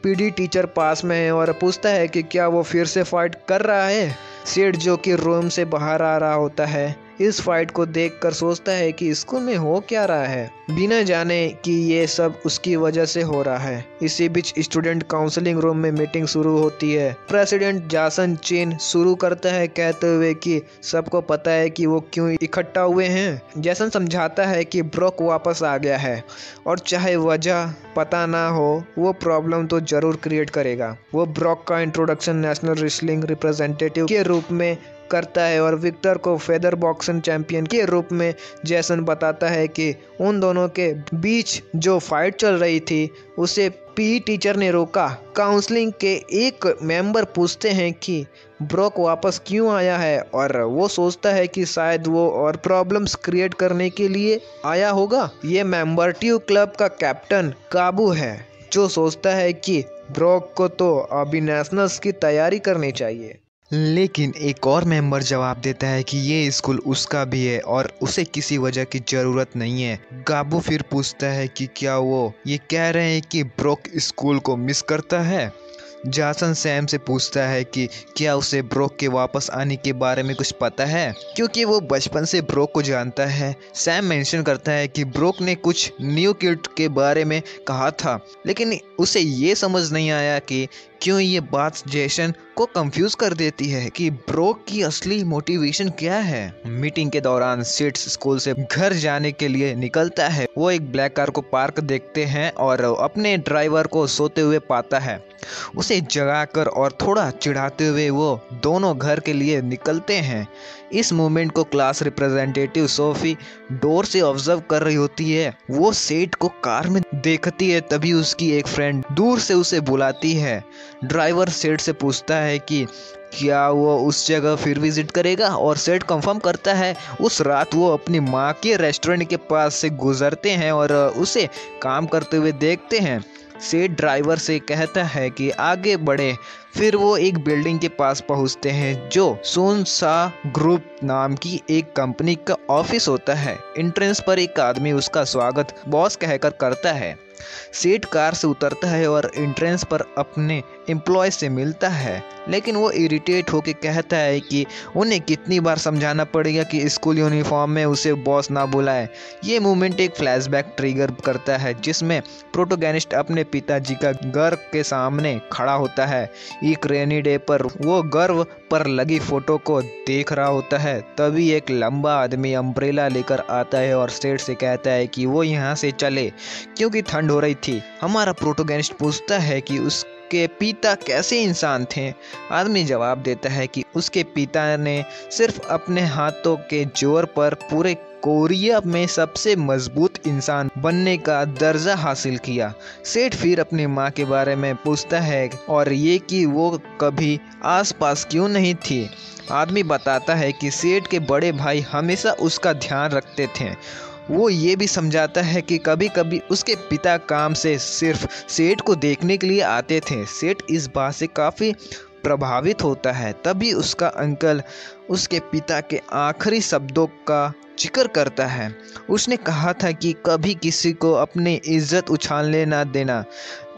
पीडी टीचर पास में है और पूछता है कि क्या वो फिर से फाइट कर रहा है। सेठ जो कि रूम से बाहर आ रहा होता है, इस फाइट को देखकर सोचता है कि स्कूल में हो क्या रहा है, बिना जाने कि ये सब उसकी वजह से हो रहा है। इसी बीच स्टूडेंट काउंसलिंग रूम में मीटिंग शुरू होती है। प्रेसिडेंट जासन चेन शुरू करता है कहते हुए कि सबको पता है कि वो क्यों इकट्ठा हुए हैं। जैसन समझाता है कि ब्रोक वापस आ गया है और चाहे वजह पता ना हो, वो प्रॉब्लम तो जरूर क्रिएट करेगा। वो ब्रोक का इंट्रोडक्शन नेशनल रेसलिंग रिप्रेजेंटेटिव के रूप में करता है और विक्टर को फेदर बॉक्सिंग चैंपियन के रूप में जैसन बताता है कि उन दोनों के बीच जो फाइट चल रही थी उसे पीई टीचर ने रोका। काउंसलिंग के एक मेंबर पूछते हैं कि ब्रोक वापस क्यों आया है और वो सोचता है कि शायद वो और प्रॉब्लम्स क्रिएट करने के लिए आया होगा। ये मेंबर ट्यू क्लब का कैप्टन काबू है, जो सोचता है कि ब्रोक को तो अभी नेशनल्स की तैयारी करनी चाहिए। लेकिन एक और मेंबर जवाब देता है कि ये स्कूल उसका भी है और उसे किसी वजह की ज़रूरत नहीं है। गाबू फिर पूछता है कि क्या वो ये कह रहे हैं कि ब्रोक स्कूल को मिस करता है। जासन सैम से पूछता है कि क्या उसे ब्रोक के वापस आने के बारे में कुछ पता है, क्योंकि वो बचपन से ब्रोक को जानता है। सैम मेंशन करता है कि ब्रोक ने कुछ न्यू किड के बारे में कहा था, लेकिन उसे ये समझ नहीं आया कि क्यों ये बात जैसन को कंफ्यूज कर देती है कि ब्रोक की असली मोटिवेशन क्या है। मीटिंग के दौरान सेठ स्कूल से घर जाने के लिए निकलता है। वो एक ब्लैक कार को पार्क देखते हैं और अपने ड्राइवर को सोते हुए पाता है। उसे जगाकर और थोड़ा चिढ़ाते हुए वो दोनों घर के लिए निकलते हैं। इस मोमेंट को क्लास रिप्रेजेंटेटिव सोफी डोर से ऑब्जर्व कर रही होती है। वो सेठ को कार में देखती है, तभी उसकी एक फ्रेंड दूर से उसे बुलाती है। ड्राइवर सेठ से पूछता है कि क्या वो उस जगह फिर विजिट करेगा और सेठ कंफर्म करता है। उस रात वो अपनी माँ के रेस्टोरेंट के पास से गुजरते हैं और उसे काम करते हुए देखते हैं। सेठ ड्राइवर से कहता है कि आगे बढ़े। फिर वो एक बिल्डिंग के पास पहुंचते हैं जो सोनसा ग्रुप नाम की एक कंपनी का ऑफिस होता है। एंट्रेंस पर एक आदमी उसका स्वागत बॉस कहकर करता है। सेठ कार से उतरता है और एंट्रेंस पर अपने एम्प्लॉय से मिलता है, लेकिन वो इरिटेट होकर कहता है कि उन्हें कितनी बार समझाना पड़ेगा कि स्कूल यूनिफॉर्म में उसे बॉस ना बुलाए। ये मूवमेंट एक फ्लैशबैक ट्रिगर करता है जिसमें प्रोटोगेनिस्ट अपने पिताजी का घर के सामने खड़ा होता है। एक रेनी डे पर वो गर्व पर लगी फोटो को देख रहा होता है। तभी एक लंबा आदमी अम्ब्रेला लेकर आता है और सेठ से कहता है कि वो यहाँ से चले क्योंकि ठंड हो रही थी। हमारा प्रोटोगेनिस्ट पूछता है कि उसके पिता कैसे इंसान थे। आदमी जवाब देता है कि उसके पिता ने सिर्फ अपने हाथों के जोर पर पूरे कोरिया में सबसे मजबूत इंसान बनने का दर्जा हासिल किया। सेठ फिर अपनी माँ के बारे में पूछता है और ये कि वो कभी आसपास क्यों नहीं थी। आदमी बताता है कि सेठ के बड़े भाई हमेशा उसका ध्यान रखते थे। वो ये भी समझाता है कि कभी कभी उसके पिता काम से सिर्फ सेठ को देखने के लिए आते थे। सेठ इस बात से काफ़ी प्रभावित होता है। तभी उसका अंकल उसके पिता के आखिरी शब्दों का जिक्र करता है। उसने कहा था कि कभी किसी को अपनी इज्जत उछालने ना देना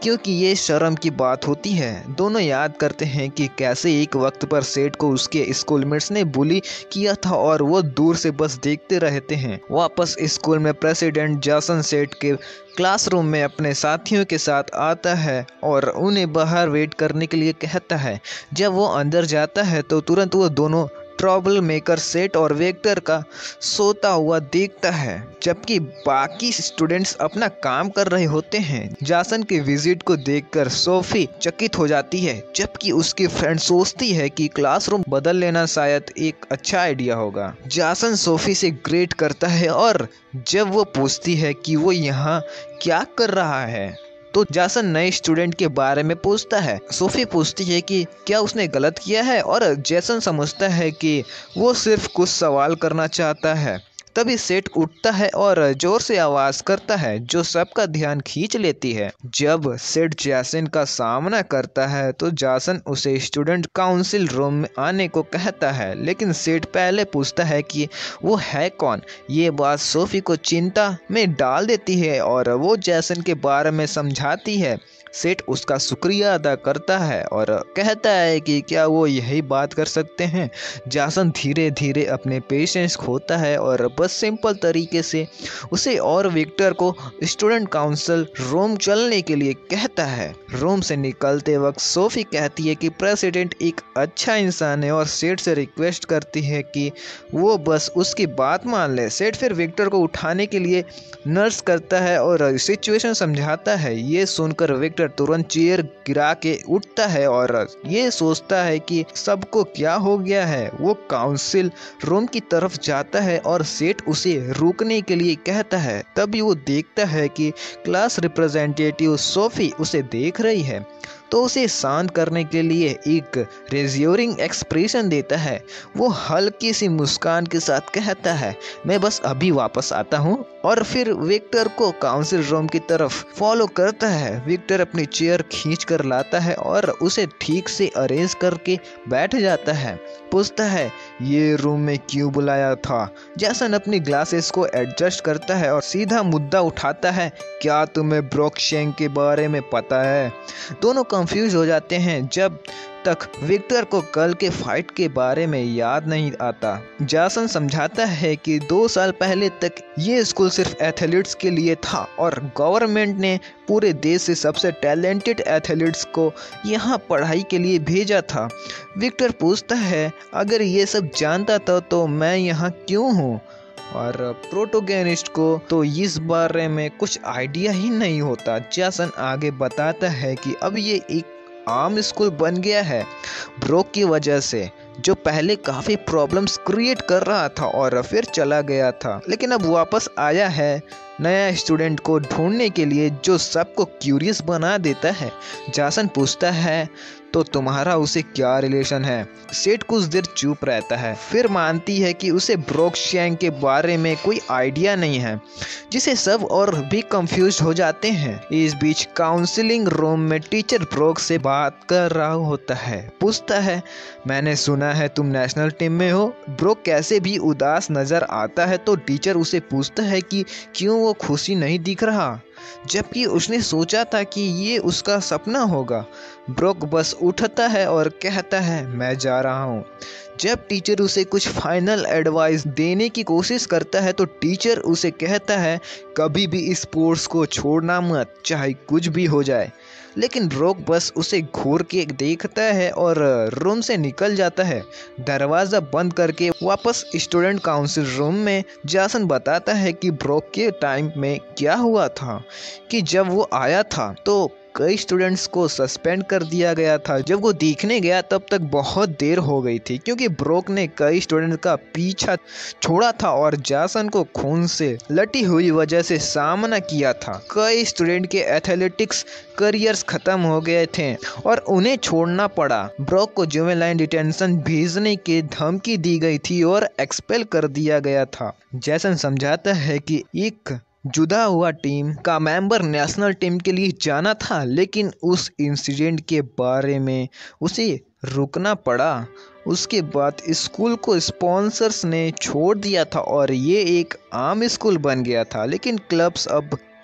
क्योंकि ये शर्म की बात होती है। दोनों याद करते हैं कि कैसे एक वक्त पर सेठ को उसके स्कूलमेट्स ने बुली किया था और वो दूर से बस देखते रहते हैं। वापस स्कूल में प्रेसिडेंट जासन सेठ के क्लासरूम में अपने साथियों के साथ आता है और उन्हें बाहर वेट करने के लिए कहता है। जब वो अंदर जाता है तो तुरंत वो दोनों ट्रबल मेकर सेठ और वेक्टर का सोता हुआ देखता है जबकि बाकी स्टूडेंट्स अपना काम कर रहे होते हैं। जासन के विजिट को देखकर सोफी चकित हो जाती है जबकि उसकी फ्रेंड सोचती है कि क्लासरूम बदल लेना शायद एक अच्छा आइडिया होगा। जासन सोफी से ग्रेट करता है और जब वो पूछती है कि वो यहाँ क्या कर रहा है तो जासन नए स्टूडेंट के बारे में पूछता है। सोफी पूछती है कि क्या उसने गलत किया है और जैसन समझता है कि वो सिर्फ कुछ सवाल करना चाहता है। तभी सेठ उठता है और जोर से आवाज करता है जो सबका ध्यान खींच लेती है। जब सेठ जैसन का सामना करता है तो जासन उसे स्टूडेंट काउंसिल रूम में आने को कहता है, लेकिन सेठ पहले पूछता है कि वो है कौन। ये बात सोफी को चिंता में डाल देती है और वो जैसन के बारे में समझाती है। सेठ उसका शुक्रिया अदा करता है और कहता है कि क्या वो यही बात कर सकते हैं। जासन धीरे धीरे अपने पेशेंस खोता है और बस सिंपल तरीके से उसे और विक्टर को स्टूडेंट काउंसिल रूम चलने के लिए कहता है। रूम से निकलते वक्त सोफी कहती है कि प्रेसिडेंट एक अच्छा इंसान है और सेठ से रिक्वेस्ट करती है कि वो बस उसकी बात मान ले। सेठ फिर विक्टर को उठाने के लिए नर्स करता है और सिचुएशन समझाता है। ये सुनकर विक्टर तुरंत चेयर गिरा के उठता है और ये सोचता है कि सबको क्या हो गया है। वो काउंसिल रूम की तरफ जाता है और सेठ उसे रुकने के लिए कहता है। तभी वो देखता है कि क्लास रिप्रेजेंटेटिव सोफी उसे देख रही है तो उसे शांत करने के लिए एक रिज्योरिंग एक्सप्रेशन देता है। वो हल्की सी मुस्कान के साथ कहता है, मैं बस अभी वापस आता हूँ, और फिर विक्टर को काउंसिल रूम की तरफ फॉलो करता है। विक्टर अपनी चेयर खींच कर लाता है और उसे ठीक से अरेंज करके बैठ जाता है। पूछता है, ये रूम में क्यों बुलाया था। जैसन अपनी ग्लासेस को एडजस्ट करता है और सीधा मुद्दा उठाता है, क्या तुम्हें ब्रोक्शेंग के बारे में पता है। दोनों कंफ्यूज हो जाते हैं जब तक विक्टर को कल के फाइट के बारे में याद नहीं आता। जासन समझाता है कि 2 साल पहले तक ये स्कूल सिर्फ एथलीट्स के लिए था और गवर्नमेंट ने पूरे देश से सबसे टैलेंटेड एथलीट्स को यहाँ पढ़ाई के लिए भेजा था। विक्टर पूछता है, अगर ये सब जानता था तो मैं यहाँ क्यों हूँ। और प्रोटोगेनिस्ट को तो इस बारे में कुछ आइडिया ही नहीं होता। जासन आगे बताता है कि अब ये एक आम स्कूल बन गया है ब्रोक की वजह से, जो पहले काफ़ी प्रॉब्लम्स क्रिएट कर रहा था और फिर चला गया था, लेकिन अब वापस आया है नया स्टूडेंट को ढूंढने के लिए जो सबको क्यूरियस बना देता है। जैसन पूछता है तो तुम्हारा उसे क्या रिलेशन है। सेठ कुछ देर चुप रहता है, फिर मानती है कि उसे ब्रोक्शैंग के बारे में कोई आइडिया नहीं है, जिसे सब और भी कंफ्यूज हो जाते हैं। इस बीच काउंसलिंग रूम में टीचर ब्रोक से बात कर रहा होता है। पूछता है, मैंने सुना है तुम नेशनल टीम में हो। ब्रोक कैसे भी उदास नजर आता है तो टीचर उसे पूछता है कि क्यों वो खुशी नहीं दिख रहा, जबकि उसने सोचा था कि ये उसका सपना होगा। ब्रोक बस उठता है और कहता है, मैं जा रहा हूँ। जब टीचर उसे कुछ फाइनल एडवाइस देने की कोशिश करता है तो टीचर उसे कहता है, कभी भी स्पोर्ट्स को छोड़ना मत, चाहे कुछ भी हो जाए। लेकिन ब्रोक बस उसे घूर के देखता है और रूम से निकल जाता है। दरवाज़ा बंद करके वापस स्टूडेंट काउंसिल रूम में जैसन बताता है कि ब्रोक के टाइम में क्या हुआ था, कि जब वो आया था तो कई स्टूडेंट्स को सस्पेंड कर दिया गया था। जब वो देखने गया तब तक बहुत देर हो गई थी, क्योंकि ब्रोक ने कई स्टूडेंट का पीछा छोड़ा था और जैसन को खून से लटी हुई वजह से सामना किया था। कई स्टूडेंट के एथलेटिक्स करियर्स खत्म हो गए थे और उन्हें छोड़ना पड़ा। ब्रोक को जुवेनाइल डिटेंशन भेजने की धमकी दी गई थी और एक्सपेल कर दिया गया था। जैसन समझाता है कि एक जुदा हुआ टीम का मेंबर नेशनल टीम के लिए जाना था, लेकिन उस इंसिडेंट के बारे में उसे रुकना पड़ा। उसके बाद स्कूल को स्पॉन्सर्स ने छोड़ दिया था और ये एक आम स्कूल बन गया था, लेकिन क्लब्स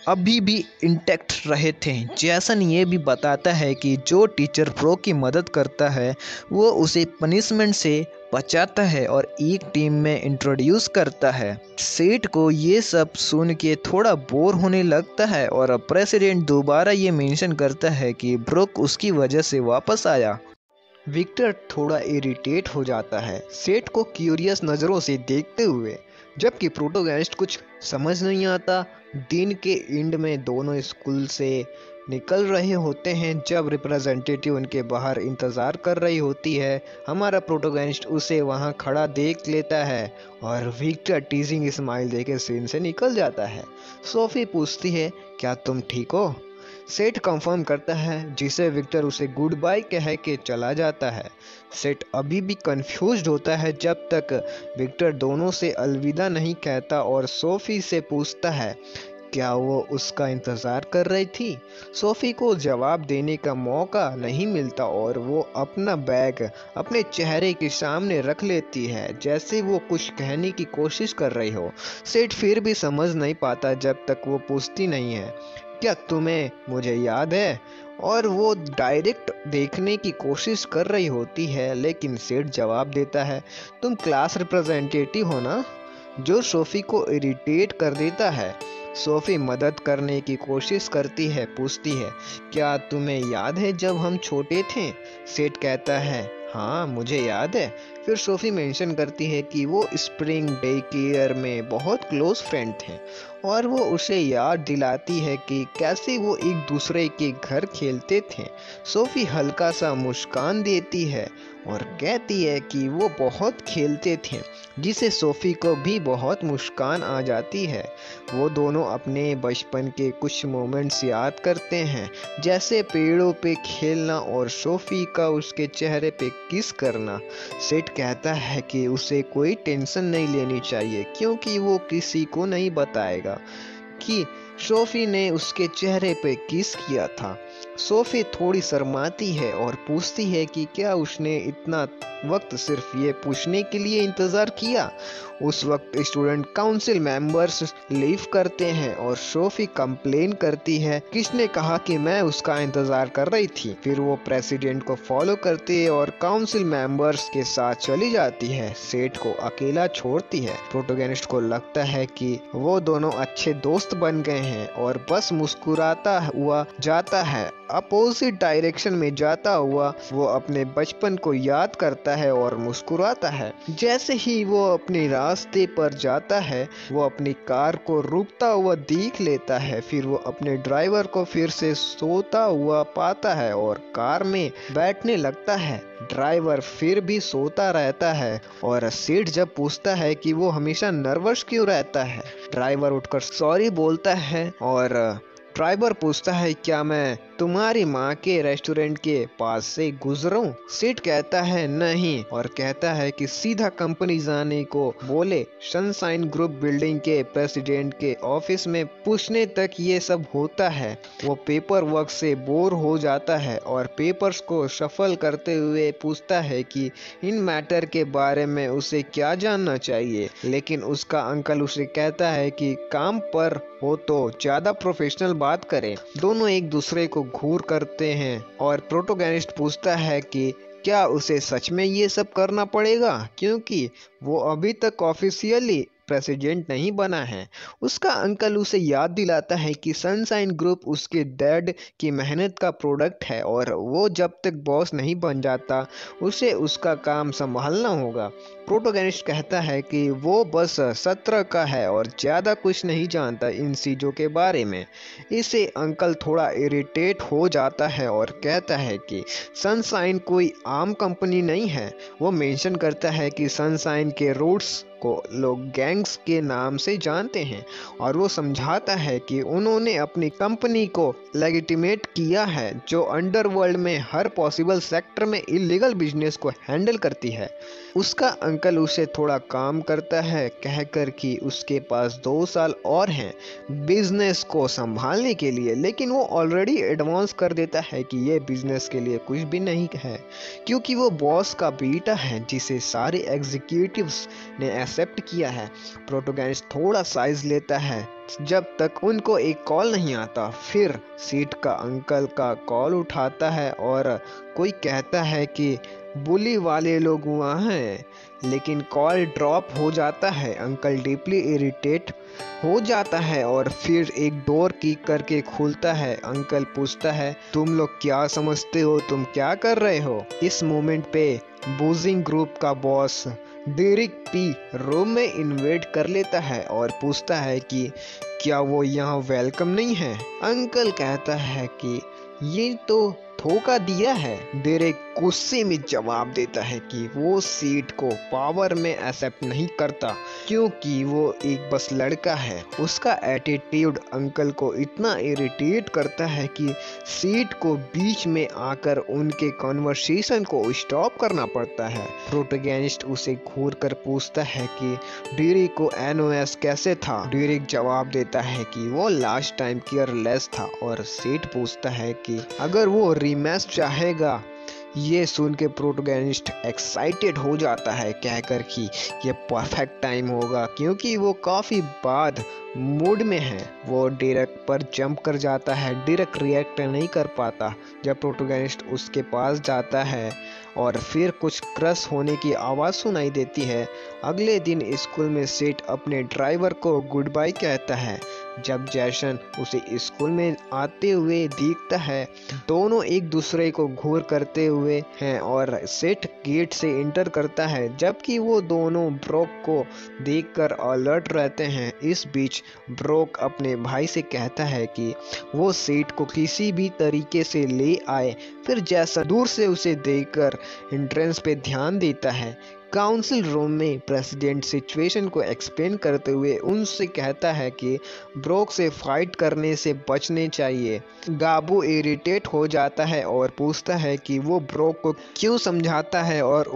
अभी भी इंटैक्ट रहे थे। जैसन ये भी बताता है कि जो टीचर ब्रोक की मदद करता है वो उसे पनिशमेंट से बचाता है और एक टीम में इंट्रोड्यूस करता है। सेठ को ये सब सुन के थोड़ा बोर होने लगता है और प्रेसिडेंट दोबारा ये मेंशन करता है कि ब्रोक उसकी वजह से वापस आया। विक्टर थोड़ा इरिटेट हो जाता है सेठ को क्यूरियस नज़रों से देखते हुए, जबकि प्रोटोगनिस्ट कुछ समझ नहीं आता। दिन के एंड में दोनों स्कूल से निकल रहे होते हैं। जब रिप्रेजेंटेटिव उनके बाहर इंतज़ार कर रही होती है, हमारा प्रोटोगनिस्ट उसे वहां खड़ा देख लेता है और विक्टर टीजिंग स्माइल देके सीन से निकल जाता है। सोफी पूछती है, क्या तुम ठीक हो? सेठ कंफर्म करता है, जिसे विक्टर उसे गुड बाय कह के चला जाता है। सेठ अभी भी कंफ्यूज्ड होता है जब तक विक्टर दोनों से अलविदा नहीं कहता और सोफी से पूछता है क्या वो उसका इंतज़ार कर रही थी। सोफी को जवाब देने का मौका नहीं मिलता और वो अपना बैग अपने चेहरे के सामने रख लेती है, जैसे वो कुछ कहने की कोशिश कर रही हो। सेठ फिर भी समझ नहीं पाता जब तक वो पूछती नहीं है, क्या तुम्हें मुझे याद है? और वो डायरेक्ट देखने की कोशिश कर रही होती है, लेकिन सेठ जवाब देता है, तुम क्लास रिप्रेजेंटेटिव हो ना, जो सोफी को इरिटेट कर देता है। सोफी मदद करने की कोशिश करती है, पूछती है, क्या तुम्हें याद है जब हम छोटे थे? सेठ कहता है, हाँ मुझे याद है। फिर सोफी मेंशन करती है कि वो स्प्रिंग डे केयर में बहुत क्लोज फ्रेंड थे और वो उसे याद दिलाती है कि कैसे वो एक दूसरे के घर खेलते थे। सोफी हल्का सा मुस्कान देती है और कहती है कि वो बहुत खेलते थे, जिसे सोफी को भी बहुत मुस्कान आ जाती है। वो दोनों अपने बचपन के कुछ मोमेंट्स याद करते हैं, जैसे पेड़ों पे खेलना और सोफी का उसके चेहरे पे किस करना। सेठ कहता है कि उसे कोई टेंशन नहीं लेनी चाहिए, क्योंकि वो किसी को नहीं बताएगा कि सोफी ने उसके चेहरे पे किस किया था। सोफी थोड़ी शर्माती है और पूछती है कि क्या उसने इतना वक्त सिर्फ ये पूछने के लिए इंतज़ार किया। उस वक्त स्टूडेंट काउंसिल मेंबर्स लीव करते हैं और सोफी कंप्लेन करती है, किसने कहा कि मैं उसका इंतज़ार कर रही थी। फिर वो प्रेसिडेंट को फॉलो करती है और काउंसिल मेंबर्स के साथ चली जाती है। सेठ को अकेला छोड़ती है। प्रोटोगनिस्ट को लगता है कि वो दोनों अच्छे दोस्त बन गए हैं और बस मुस्कुराता हुआ जाता है अपोजिट डायरेक्शन में जाता हुआ वो अपने बचपन को याद करता है और मुस्कुराता है। जैसे ही वो अपने रास्ते पर जाता है वो अपनी कार को रुकता हुआ देख लेता है, फिर वो अपने ड्राइवर को फिर से सोता हुआ पाता है और कार में बैठने लगता है। ड्राइवर फिर भी सोता रहता है और सेठ जब पूछता है कि वो हमेशा नर्वस क्यों रहता है, ड्राइवर उठकर सॉरी बोलता है और ड्राइवर पूछता है क्या मैं तुम्हारी माँ के रेस्टोरेंट के पास से गुजरूं? सेठ कहता है नहीं और कहता है कि सीधा कंपनी जाने को बोले। सनशाइन ग्रुप बिल्डिंग के प्रेसिडेंट के ऑफिस में पूछने तक ये सब होता है। वो पेपर वर्क से बोर हो जाता है और पेपर्स को शफल करते हुए पूछता है कि इन मैटर के बारे में उसे क्या जानना चाहिए, लेकिन उसका अंकल उसे कहता है कि काम पर हो तो ज्यादा प्रोफेशनल बात करें। दोनों एक दूसरे को घूर करते हैं और प्रोटोगनिस्ट पूछता है कि क्या उसे सच में ये सब करना पड़ेगा, क्योंकि वो अभी तक ऑफिशियली प्रेसिडेंट नहीं बना है। उसका अंकल उसे याद दिलाता है कि सनशाइन ग्रुप उसके डैड की मेहनत का प्रोडक्ट है और वो जब तक बॉस नहीं बन जाता उसे उसका काम संभालना होगा। प्रोटोगनिस्ट कहता है कि वो बस 17 का है और ज़्यादा कुछ नहीं जानता इन चीज़ों के बारे में। इसे अंकल थोड़ा इरिटेट हो जाता है और कहता है कि सनशाइन कोई आम कंपनी नहीं है। वो मेंशन करता है कि सनशाइन के रूट्स को लोग गैंग्स के नाम से जानते हैं और वो समझाता है कि उन्होंने अपनी कंपनी को लेजिटिमेट किया है जो अंडरवर्ल्ड में हर पॉसिबल सेक्टर में इलीगल बिजनेस को हैंडल करती है। उसका अंकल उसे थोड़ा काम करता है कहकर कि उसके पास 2 साल और हैं बिजनेस को संभालने के लिए, लेकिन वो ऑलरेडी एडवांस कर देता है कि ये बिजनेस के लिए कुछ भी नहीं है क्योंकि वो बॉस का बेटा है जिसे सारे एग्जीक्यूटिव्स ने एक्सेप्ट किया है। प्रोटोगनिस्ट थोड़ा साइज लेता है जब तक उनको एक कॉल नहीं आता। फिर सीट का अंकल का कॉल उठाता है और कोई कहता है कि बुली वाले लोग वहाँ हैं, लेकिन कॉल ड्रॉप हो जाता है। अंकल डीपली इरिटेट हो जाता है और फिर एक डोर किक करके खुलता है। अंकल पूछता है तुम लोग क्या समझते हो तुम क्या कर रहे हो? इस मोमेंट पे बूजिंग ग्रुप का बॉस डेरिक पी रूम में इन्वेट कर लेता है और पूछता है कि क्या वो यहाँ वेलकम नहीं है? अंकल कहता है कि ये तो धोखा दिया है। डेरिक गुस्से में जवाब देता है कि वो सीट को पावर में एक्सेप्ट नहीं करता क्योंकि वो एक बस लड़का है। उसका एटीट्यूड अंकल को इतना इरिटेट करता है कि सीट को बीच में आकर उनके कॉन्वर्सेशन को स्टॉप करना पड़ता है। प्रोटोगनिस्ट उसे घूर कर पूछता है कि डेरिक को एनओएस कैसे था? डेरिक जवाब देता है कि वो लास्ट टाइम केयरलेस था और सीट पूछता है कि अगर वो मैच चाहेगा। ये सुन के प्रोटोगनिस्ट एक्साइटेड हो जाता है कहकर कि ये परफेक्ट टाइम होगा क्योंकि वो काफ़ी बाद मूड में है। वो डेरिक पर जंप कर जाता है। डेरिक रिएक्ट नहीं कर पाता जब प्रोटोगनिस्ट उसके पास जाता है और फिर कुछ क्रश होने की आवाज़ सुनाई देती है। अगले दिन स्कूल में सेठ अपने ड्राइवर को गुड बाय कहता है। जब जैसन उसे स्कूल में आते हुए दिखता है दोनों एक दूसरे को घूर करते हुए हैं और सेठ गेट से एंटर करता है जबकि वो दोनों ब्रोक को देखकर अलर्ट रहते हैं। इस बीच ब्रोक अपने भाई से कहता है कि वो सेठ को किसी भी तरीके से ले आए। फिर जैसा दूर से उसे देखकर एंट्रेंस पे ध्यान देता है। काउंसिल रूम में प्रेसिडेंट सिचुएशन को एक्सप्लेन करते हुए उनसे कहता है कि ब्रोक से फाइट करने से बचने चाहिए। गाबू इरिटेट हो जाता है और पूछता है कि वो ब्रोक को क्यों समझाता है और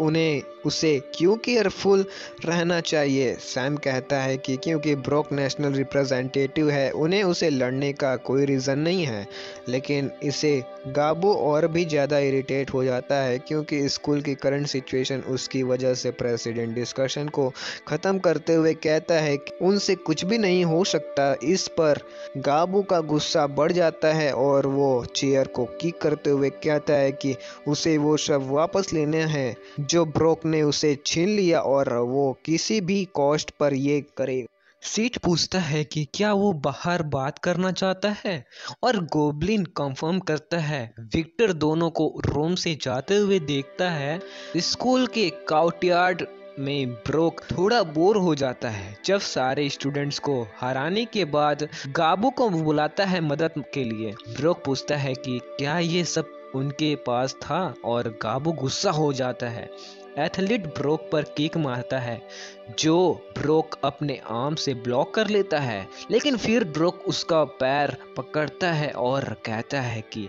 उसे क्यों केयरफुल रहना चाहिए। सैम कहता है कि क्योंकि ब्रोक नेशनल रिप्रेजेंटेटिव है उन्हें उसे लड़ने का कोई रीज़न नहीं है, लेकिन इसे गाबू और भी ज़्यादा इरिटेट हो जाता है क्योंकि स्कूल की करंट सिचुएशन उसकी वजह से प्रेसिडेंट डिस्कशन को ख़त्म करते हुए कहता है कि उनसे कुछ भी नहीं हो सकता। इस पर गाबू का गुस्सा बढ़ जाता है और वो चेयर को किक करते हुए कहता है कि उसे वो सब वापस लेने हैं जो ब्रोक ने उसे छीन लिया और वो किसी भी कॉस्ट पर ये करेगा। सीट पूछता है कि क्या वो बाहर बात करना चाहता है और गोबलिन कंफर्म करता है। विक्टर दोनों को रूम से जाते हुए देखता है। स्कूल के काउटयार्ड में ब्रोक थोड़ा बोर हो जाता है जब सारे स्टूडेंट्स को हराने के बाद गाबू को बुलाता है मदद के लिए। ब्रोक पूछता है कि क्या ये सब उनके पास था और गाबू गुस्सा हो जाता है। एथलीट ब्रोक पर किक मारता है जो ब्रोक अपने आर्म से ब्लॉक कर लेता है, लेकिन फिर ब्रोक उसका पैर पकड़ता है और कहता है कि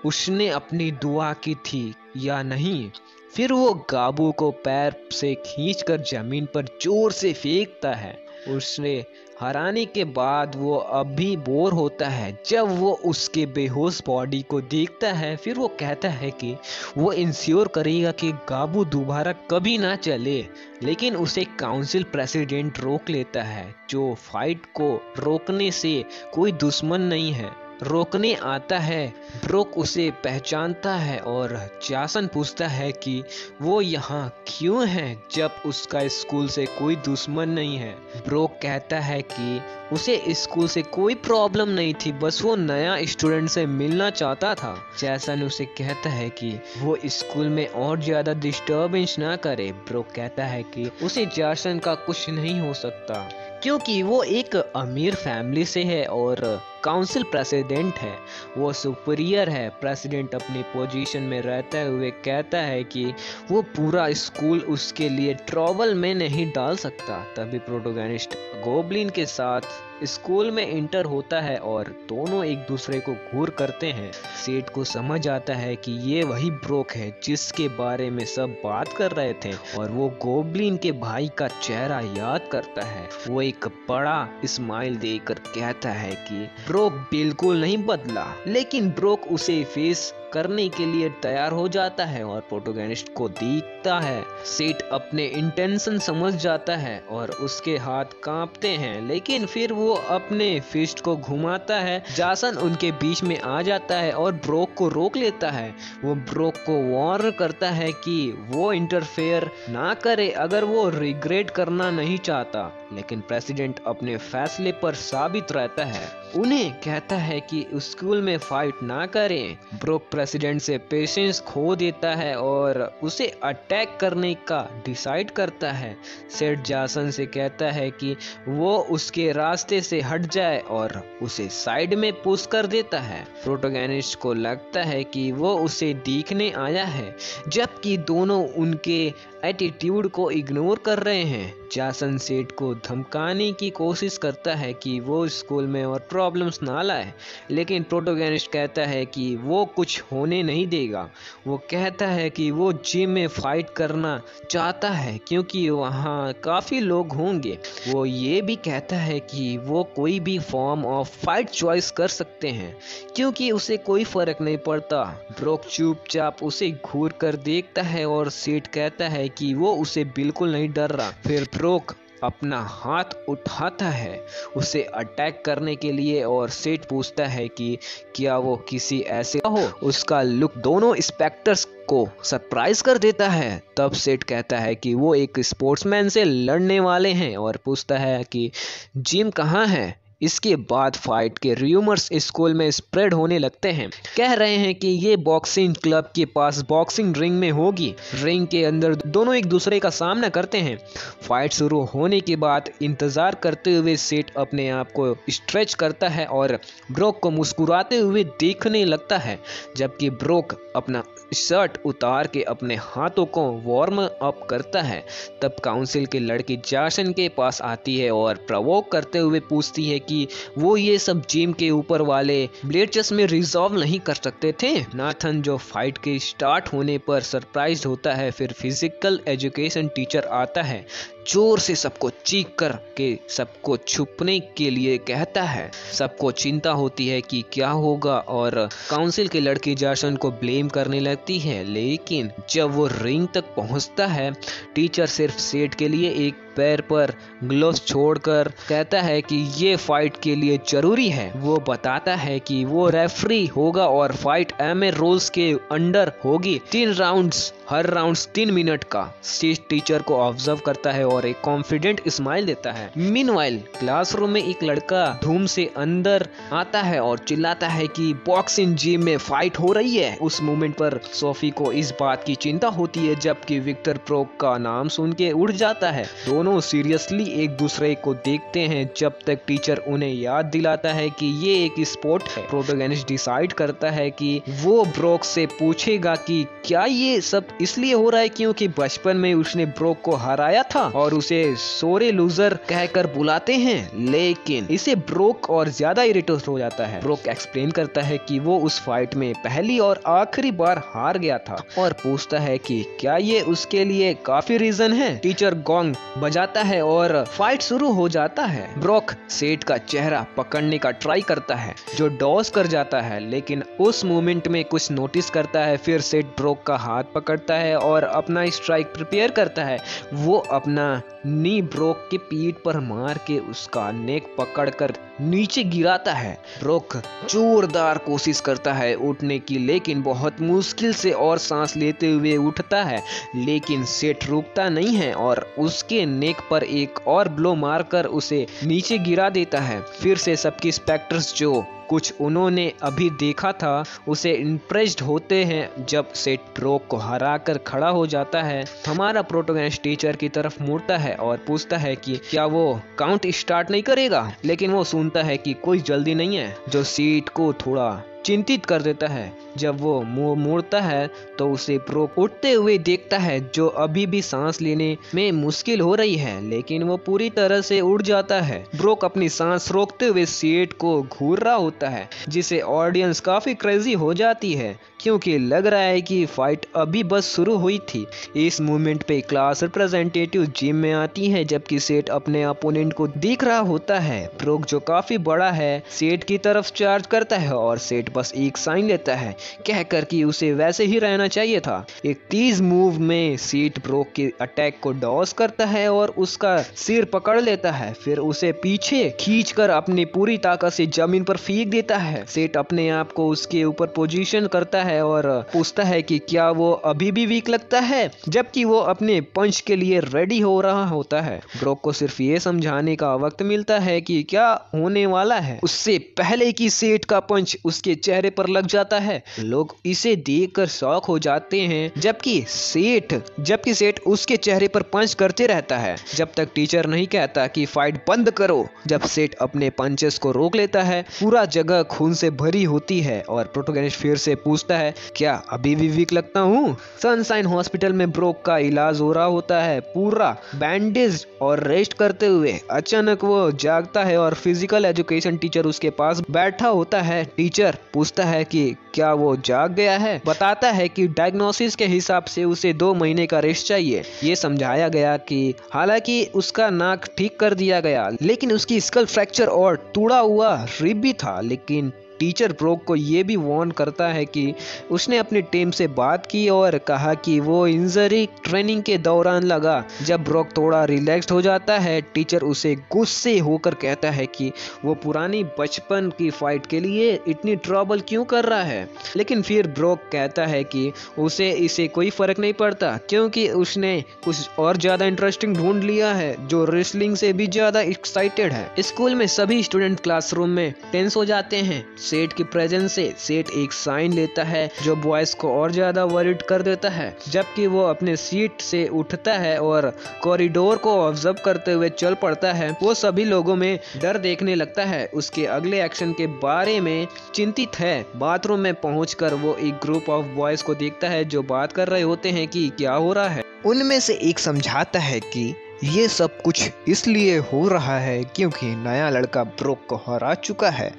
उसने अपनी दुआ की थी या नहीं। फिर वो गाबू को पैर से खींचकर जमीन पर जोर से फेंकता है। उसने हराने के बाद वो अब भी बोर होता है जब वो उसके बेहोश बॉडी को देखता है। फिर वो कहता है कि वो इंश्योर करेगा कि गाबू दोबारा कभी ना चले, लेकिन उसे काउंसिल प्रेसिडेंट रोक लेता है जो फाइट को रोकने से कोई दुश्मन नहीं है, रोकने आता है। ब्रोक उसे पहचानता है और जासन पूछता है कि वो यहाँ क्यों है जब उसका स्कूल से कोई दुश्मन नहीं है। ब्रोक कहता है कि उसे स्कूल से कोई प्रॉब्लम नहीं थी, बस वो नया स्टूडेंट से मिलना चाहता था। जासन उसे कहता है कि वो स्कूल में और ज्यादा डिस्टर्बेंस ना करे। ब्रोक कहता है कि उसे जासन का कुछ नहीं हो सकता क्योंकि वो एक अमीर फैमिली से है और काउंसिल प्रेसिडेंट है, वो सुपीरियर है। प्रेसिडेंट अपनी पोजीशन में रहते हुए कहता है कि वो पूरा स्कूल उसके लिए ट्रबल में नहीं डाल सकता। तभी प्रोटोगनिस्ट गोबलिन के साथ स्कूल में इंटर होता है और दोनों एक दूसरे को घूर करते हैं। सेठ को समझ आता है कि ये वही ब्रोक है जिसके बारे में सब बात कर रहे थे और वो गोबलिन के भाई का चेहरा याद करता है। वो एक बड़ा स्माइल देकर कहता है कि ब्रोक बिल्कुल नहीं बदला, लेकिन ब्रोक उसे फेस करने के लिए तैयार हो जाता है और प्रोटोगनिस्ट को देखता है। सेठ अपने इंटेंशन समझ जाता है और उसके हाथ कांपते हैं, लेकिन फिर वो अपने फिस्ट को घुमाता है। जासन उनके बीच में आ जाता है और ब्रोक को रोक लेता है। वो ब्रोक को वार्न करता है कि वो इंटरफेयर ना करे अगर वो रिग्रेट करना नहीं चाहता, लेकिन प्रेसिडेंट अपने फैसले पर साबित रहता है। उन्हें कहता है कि स्कूल में फाइट ना करें। ब्रोक प्रेसिडेंट से पेशेंस खो देता है और उसे अटैक करने का डिसाइड करता है। सेठ जासन से कहता है कि वो उसके रास्ते से हट जाए और उसे साइड में पुश कर देता है। प्रोटोगनिस्ट को लगता है कि वो उसे देखने आया है, जबकि दोनों उनके एटीट्यूड को इग्नोर कर रहे हैं। जासन सेठ को धमकाने की कोशिश करता है कि वो स्कूल में और प्रॉब्लम्स ना लाए, लेकिन प्रोटोगनिस्ट कहता है कि वो कुछ होने नहीं देगा। वो कहता है कि वो जिम में फाइट करना चाहता है क्योंकि वहाँ काफ़ी लोग होंगे। वो ये भी कहता है कि वो कोई भी फॉर्म ऑफ फाइट चॉइस कर सकते हैं क्योंकि उसे कोई फर्क नहीं पड़ता। ब्रोक चुपचाप उसे घूर कर देखता है और सेठ कहता है कि वो उसे बिल्कुल नहीं डर रहा। फिर ब्रोक अपना हाथ उठाता है उसे अटैक करने के लिए और सेठ पूछता है कि क्या वो किसी ऐसे हो। उसका लुक दोनों इंस्पेक्टर्स को सरप्राइज कर देता है। तब सेठ कहता है कि वो एक स्पोर्ट्समैन से लड़ने वाले हैं और पूछता है कि जिम कहाँ है। इसके बाद फाइट के रूमर्स स्कूल में स्प्रेड होने लगते हैं। कह रहे हैं कि ये बॉक्सिंग क्लब के पास बॉक्सिंग रिंग में होगी। रिंग के अंदर दोनों एक दूसरे का सामना करते हैं। फाइट शुरू होने के बाद इंतजार करते हुए सेठ अपने आप को स्ट्रेच करता है और ब्रोक को मुस्कुराते हुए देखने लगता है, जबकि ब्रोक अपना शर्ट उतार के अपने हाथों को वार्म अप करता है। तब काउंसिल के लड़की जासन के पास आती है और प्रवोक करते हुए पूछती है कि वो ये सब जिम के ऊपर वाले ब्लेचर्स में रिजॉल्व नहीं कर सकते थे। नाथन जो फाइट के स्टार्ट होने पर सरप्राइज होता है। फिर फिजिकल एजुकेशन टीचर आता है, जोर से सबको चीख कर के सबको छुपने के लिए कहता है। सबको चिंता होती है कि क्या होगा और काउंसिल के लड़की जासन को ब्लेम करने लगती है, लेकिन जब वो रिंग तक पहुंचता है टीचर सिर्फ सेठ के लिए एक पैर पर ग्लव्स छोड़कर कहता है कि ये फाइट के लिए जरूरी है। वो बताता है कि वो रेफरी होगा और फाइट एमए रूल्स के अंडर होगी। 3 राउंड्स, हर राउंड्स 3 मिनट का। स्टेज टीचर को ऑब्जर्व करता है और एक कॉन्फिडेंट स्माइल देता है। मीनवाइल क्लासरूम में एक लड़का धूम से अंदर आता है और चिल्लाता है कि बॉक्सिंग जिम में फाइट हो रही है। उस मोमेंट पर सोफी को इस बात की चिंता होती है, जबकि विक्टर ब्रोक का नाम सुन के उड़ जाता है। दोनों सीरियसली एक दूसरे को देखते हैं जब तक टीचर उन्हें याद दिलाता है कि ये एक स्पोर्ट है। प्रोटोगनिस्ट डिसाइड करता है कि वो ब्रोक से पूछेगा कि क्या ये सब इसलिए हो रहा है क्योंकि बचपन में उसने ब्रोक को हराया था और उसे सोरे लूजर कहकर बुलाते हैं, लेकिन इसे ब्रोक और ज्यादा इरिटेट हो जाता है। ब्रोक एक्सप्लेन करता है कि वो उस फाइट में पहली और आखिरी बार हार गया था और पूछता है कि क्या ये उसके लिए काफी रीजन है। टीचर गॉन्ग बजाता है और फाइट शुरू हो जाता है। ब्रोक सेठ का चेहरा पकड़ने का ट्राई करता है जो डॉस कर जाता है, लेकिन उस मोमेंट में कुछ नोटिस करता है। फिर सेठ ब्रोक का हाथ पकड़ता है और अपना स्ट्राइक प्रिपेयर करता है। वो अपना नी ब्रोक के पीठ पर मार के उसका नेक पकड़कर नीचे गिराता है। ब्रोक जोरदार कोशिश करता है उठने की, लेकिन बहुत मुश्किल से और सांस लेते हुए उठता है, लेकिन सेठ रुकता नहीं है और उसके नेक पर एक और ब्लो मारकर उसे नीचे गिरा देता है। फिर से सबके स्पेक्टर्स जो कुछ उन्होंने अभी देखा था उसे इम्प्रेस्ड होते हैं जब सेठ ब्रोक को हराकर खड़ा हो जाता है। हमारा प्रोटोगनिस्ट टीचर की तरफ मुड़ता है और पूछता है कि क्या वो काउंट स्टार्ट नहीं करेगा, लेकिन वो सुनता है कि कोई जल्दी नहीं है, जो सेठ को थोड़ा चिंतित कर देता है। जब वो मुंह मोड़ता है तो उसे ब्रोक उठते हुए देखता है जो अभी भी सांस लेने में मुश्किल हो रही है, लेकिन वो पूरी तरह से उड़ जाता है। ब्रोक अपनी सांस रोकते हुए सेठ को घूर रहा होता है, जिसे ऑडियंस काफी क्रेजी हो जाती है क्योंकि लग रहा है कि फाइट अभी बस शुरू हुई थी। इस मोमेंट पे क्लास रिप्रेजेंटेटिव जिम में आती है जबकि सेठ अपने अपोनेंट को देख रहा होता है। ब्रोक जो काफी बड़ा है सेठ की तरफ चार्ज करता है और सेठ बस एक साइन लेता है कहकर कि उसे वैसे ही रहना चाहिए था। एक तेज मूव में सेठ ब्रोक के अटैक को डॉस करता है और उसका सिर पकड़ लेता है, फिर उसे पीछे खींचकर अपनी पूरी ताकत से जमीन पर फेंक देता है। सेठ अपने आप को उसके ऊपर पोजीशन करता है और पूछता है कि क्या वो अभी भी वीक लगता है, जबकि वो अपने पंच के लिए रेडी हो रहा होता है। ब्रोक को सिर्फ ये समझाने का वक्त मिलता है कि क्या होने वाला है, उससे पहले कि सेठ का पंच उसके चेहरे पर लग जाता है। लोग इसे देखकर शॉक हो जाते हैं जबकि सेठ उसके चेहरे पर पंच करते रहता है जब तक टीचर नहीं कहता कि फाइट बंद करो। जब सेठ अपने पंचेस को रोक लेता है पूरा जगह खून से भरी होती है और प्रोटोगनिस्ट फिर से पूछता है क्या अभी भी वीक लगता हूँ। सनशाइन हॉस्पिटल में ब्रोक का इलाज हो रहा होता है पूरा बैंडेज और रेस्ट करते हुए। अचानक वो जागता है और फिजिकल एजुकेशन टीचर उसके पास बैठा होता है। टीचर पूछता है कि क्या वो जाग गया है, बताता है कि डायग्नोसिस के हिसाब से उसे 2 महीने का रेस्ट चाहिए। ये समझाया गया कि हालांकि उसका नाक ठीक कर दिया गया लेकिन उसकी स्कल फ्रैक्चर और टूटा हुआ रिब भी था। लेकिन टीचर ब्रोक को ये भी वार्न करता है कि उसने अपनी टीम से बात की और कहा कि वो इंजरी ट्रेनिंग के दौरान लगा। जब ब्रोक थोड़ा रिलैक्स्ड हो जाता है टीचर उसे गुस्से होकर कहता है कि वो पुरानी बचपन की फाइट के लिए इतनी ट्रबल क्यों कर रहा है, लेकिन फिर ब्रोक कहता है कि उसे इसे कोई फर्क नहीं पड़ता क्योंकि उसने कुछ और ज्यादा इंटरेस्टिंग ढूंढ लिया है जो रेसलिंग से भी ज्यादा एक्साइटेड है। स्कूल में सभी स्टूडेंट क्लासरूम में टेंस हो जाते हैं। सेठ की प्रेजेंस से सेठ एक साइन लेता है जो बॉयज को और ज्यादा वरीड कर देता है। जबकि वो अपने सीट से उठता है और कॉरिडोर को ऑब्जर्व करते हुए चल पड़ता है। वो सभी लोगों में डर देखने लगता है, उसके अगले एक्शन के बारे में चिंतित है। बाथरूम में पहुंचकर वो एक ग्रुप ऑफ बॉयज को देखता है जो बात कर रहे होते हैं कि क्या हो रहा है। उनमें से एक समझाता है कि ये सब कुछ इसलिए हो रहा है क्योंकि नया लड़का ब्रोक को हरा चुका है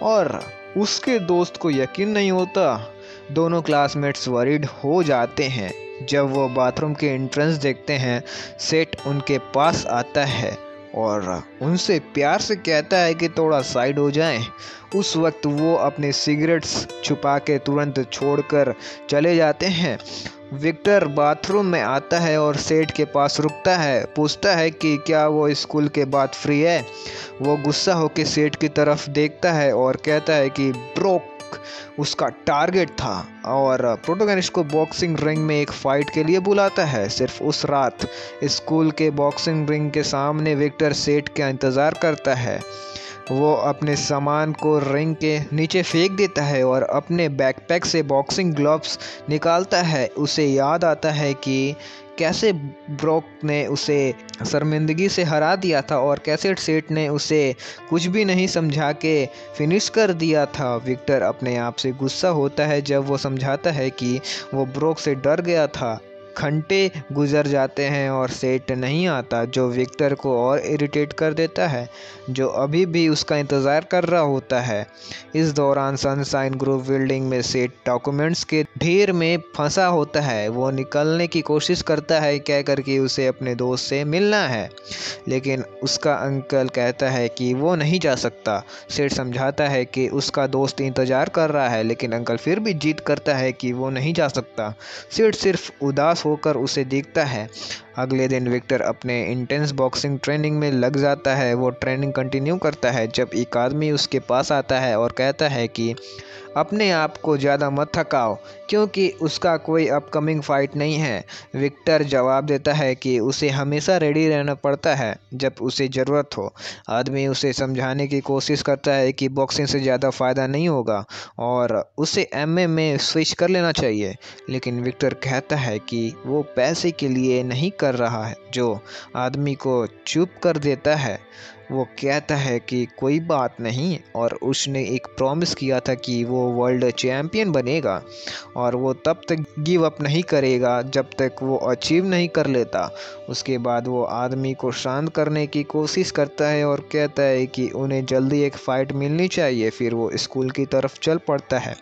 और उसके दोस्त को यकीन नहीं होता। दोनों क्लासमेट्स वरीड हो जाते हैं। जब वो बाथरूम के एंट्रेंस देखते हैं सेठ उनके पास आता है और उनसे प्यार से कहता है कि थोड़ा साइड हो जाएं। उस वक्त वो अपने सिगरेट्स छुपा के तुरंत छोड़कर चले जाते हैं। विक्टर बाथरूम में आता है और सेठ के पास रुकता है, पूछता है कि क्या वो स्कूल के बाद फ्री है। वो गुस्सा होकर सेठ की तरफ देखता है और कहता है कि ब्रोक उसका टारगेट था और प्रोटोगनिस्ट को बॉक्सिंग रिंग में एक फाइट के लिए बुलाता है। सिर्फ उस रात स्कूल के बॉक्सिंग रिंग के सामने विक्टर सेठ का इंतज़ार करता है। वो अपने सामान को रिंग के नीचे फेंक देता है और अपने बैकपैक से बॉक्सिंग ग्लव्स निकालता है। उसे याद आता है कि कैसे ब्रोक ने उसे शर्मिंदगी से हरा दिया था और कैसे सेठ ने उसे कुछ भी नहीं समझा के फिनिश कर दिया था। विक्टर अपने आप से गुस्सा होता है जब वो समझाता है कि वो ब्रोक से डर गया था। घंटे गुजर जाते हैं और सेठ नहीं आता, जो विक्टर को और इरिटेट कर देता है, जो अभी भी उसका इंतज़ार कर रहा होता है। इस दौरान सनशाइन ग्रुप बिल्डिंग में सेठ डॉक्यूमेंट्स के ढेर में फंसा होता है। वो निकलने की कोशिश करता है कह कर कि उसे अपने दोस्त से मिलना है, लेकिन उसका अंकल कहता है कि वो नहीं जा सकता। सेठ समझाता है कि उसका दोस्त इंतज़ार कर रहा है, लेकिन अंकल फिर भी जिद करता है कि वो नहीं जा सकता। सेठ सिर्फ उदास होकर उसे देखता है। अगले दिन विक्टर अपने इंटेंस बॉक्सिंग ट्रेनिंग में लग जाता है। वो ट्रेनिंग कंटिन्यू करता है जब एक आदमी उसके पास आता है और कहता है कि अपने आप को ज़्यादा मत थकाओ क्योंकि उसका कोई अपकमिंग फ़ाइट नहीं है। विक्टर जवाब देता है कि उसे हमेशा रेडी रहना पड़ता है जब उसे ज़रूरत हो। आदमी उसे समझाने की कोशिश करता है कि बॉक्सिंग से ज़्यादा फ़ायदा नहीं होगा और उसे एमएमए में स्विच कर लेना चाहिए, लेकिन विक्टर कहता है कि वो पैसे के लिए नहीं कर रहा है, जो आदमी को चुप कर देता है। वो कहता है कि कोई बात नहीं और उसने एक प्रॉमिस किया था कि वो वर्ल्ड चैम्पियन बनेगा और वो तब तक गिव अप नहीं करेगा जब तक वो अचीव नहीं कर लेता। उसके बाद वो आदमी को शांत करने की कोशिश करता है और कहता है कि उन्हें जल्दी एक फ़ाइट मिलनी चाहिए। फिर वो स्कूल की तरफ चल पड़ता है।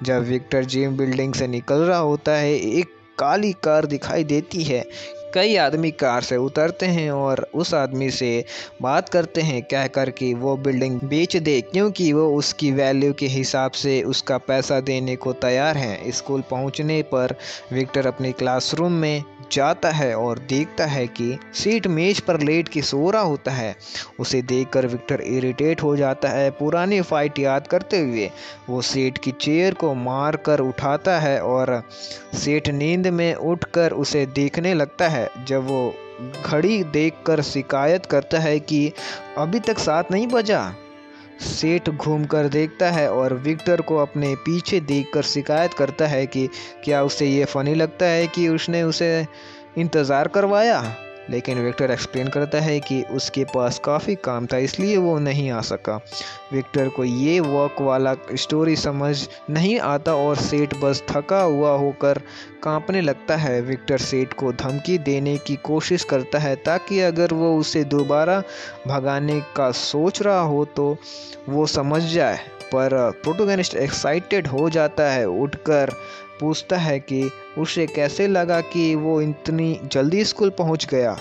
जब विक्टर जिम बिल्डिंग से निकल रहा होता है, एक काली कार दिखाई देती है। कई आदमी कार से उतरते हैं और उस आदमी से बात करते हैं कहकर कि वो बिल्डिंग बेच दे क्योंकि वो उसकी वैल्यू के हिसाब से उसका पैसा देने को तैयार है। स्कूल पहुंचने पर विक्टर अपने क्लासरूम में जाता है और देखता है कि सीट मेज पर लेट के सो रहा होता है। उसे देखकर विक्टर इरिटेट हो जाता है। पुरानी फाइट याद करते हुए वो सेठ की चेयर को मार कर उठाता है और सेठ नींद में उठकर उसे देखने लगता है। जब वो घड़ी देखकर शिकायत करता है कि अभी तक 7 नहीं बजा। सेठ घूमकर देखता है और विक्टर को अपने पीछे देखकर शिकायत करता है कि क्या उसे ये फ़नी लगता है कि उसने उसे इंतज़ार करवाया। लेकिन विक्टर एक्सप्लेन करता है कि उसके पास काफ़ी काम था इसलिए वो नहीं आ सका। विक्टर को ये वर्क वाला स्टोरी समझ नहीं आता और सेठ बस थका हुआ होकर कांपने लगता है। विक्टर सेठ को धमकी देने की कोशिश करता है ताकि अगर वो उसे दोबारा भगाने का सोच रहा हो तो वो समझ जाए, पर प्रोटोगनिस्ट एक्साइटेड हो जाता है। उठकर पूछता है कि उसे कैसे लगा कि वो इतनी जल्दी स्कूल पहुंच गया।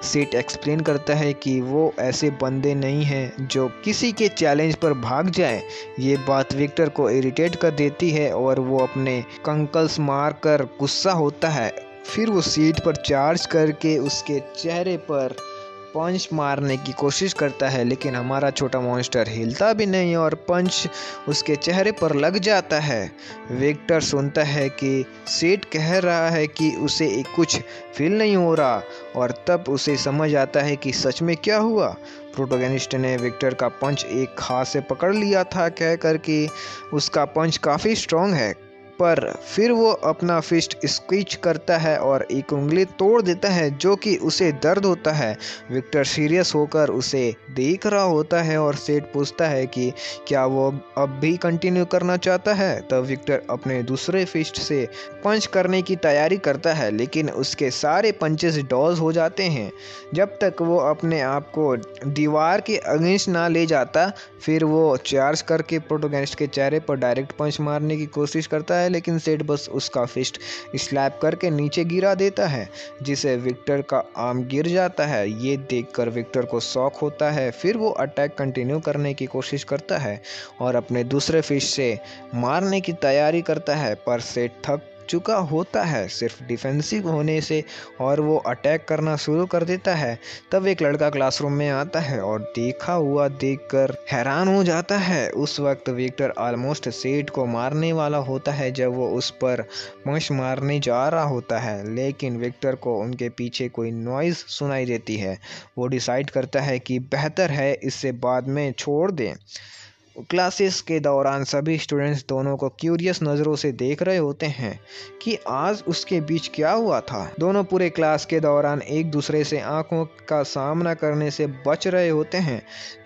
सेठ एक्सप्लेन करता है कि वो ऐसे बंदे नहीं हैं जो किसी के चैलेंज पर भाग जाए। ये बात विक्टर को इरिटेट कर देती है और वो अपने कंकल्स मार कर गुस्सा होता है। फिर वो सीट पर चार्ज करके उसके चेहरे पर पंच मारने की कोशिश करता है, लेकिन हमारा छोटा मॉन्स्टर हिलता भी नहीं और पंच उसके चेहरे पर लग जाता है। विक्टर सुनता है कि सेठ कह रहा है कि उसे कुछ फील नहीं हो रहा और तब उसे समझ आता है कि सच में क्या हुआ। प्रोटोगनिस्ट ने विक्टर का पंच एक हाथ से पकड़ लिया था कहकर कि उसका पंच काफ़ी स्ट्रॉन्ग है, पर फिर वो अपना फिस्ट स्क्वीच करता है और एक उंगली तोड़ देता है जो कि उसे दर्द होता है। विक्टर सीरियस होकर उसे देख रहा होता है और सेठ पूछता है कि क्या वो अब भी कंटिन्यू करना चाहता है। तब विक्टर अपने दूसरे फिस्ट से पंच करने की तैयारी करता है, लेकिन उसके सारे पंचेस डॉज हो जाते हैं। जब तक वो अपने आप को दीवार के अगेंस्ट ना ले जाता, फिर वो चार्ज करके प्रोटोगनिस्ट के चेहरे पर डायरेक्ट पंच मारने की कोशिश करता है, लेकिन सेठ बस उसका फिस्ट स्लैप करके नीचे गिरा देता है, जिससे विक्टर का आर्म गिर जाता है। ये देखकर विक्टर को शॉक होता है। फिर वो अटैक कंटिन्यू करने की कोशिश करता है और अपने दूसरे फिस्ट से मारने की तैयारी करता है, पर सेठ थक चुका होता है सिर्फ डिफेंसिव होने से, और वो अटैक करना शुरू कर देता है। तब एक लड़का क्लासरूम में आता है और देखा हुआ देखकर हैरान हो जाता है। उस वक्त विक्टर ऑलमोस्ट सेठ को मारने वाला होता है जब वो उस पर पंच मारने जा रहा होता है, लेकिन विक्टर को उनके पीछे कोई नॉइज़ सुनाई देती है। वो डिसाइड करता है कि बेहतर है इसे बाद में छोड़ दें। क्लासेस के दौरान सभी स्टूडेंट्स दोनों को क्यूरियस नज़रों से देख रहे होते हैं कि आज उसके बीच क्या हुआ था। दोनों पूरे क्लास के दौरान एक दूसरे से आंखों का सामना करने से बच रहे होते हैं।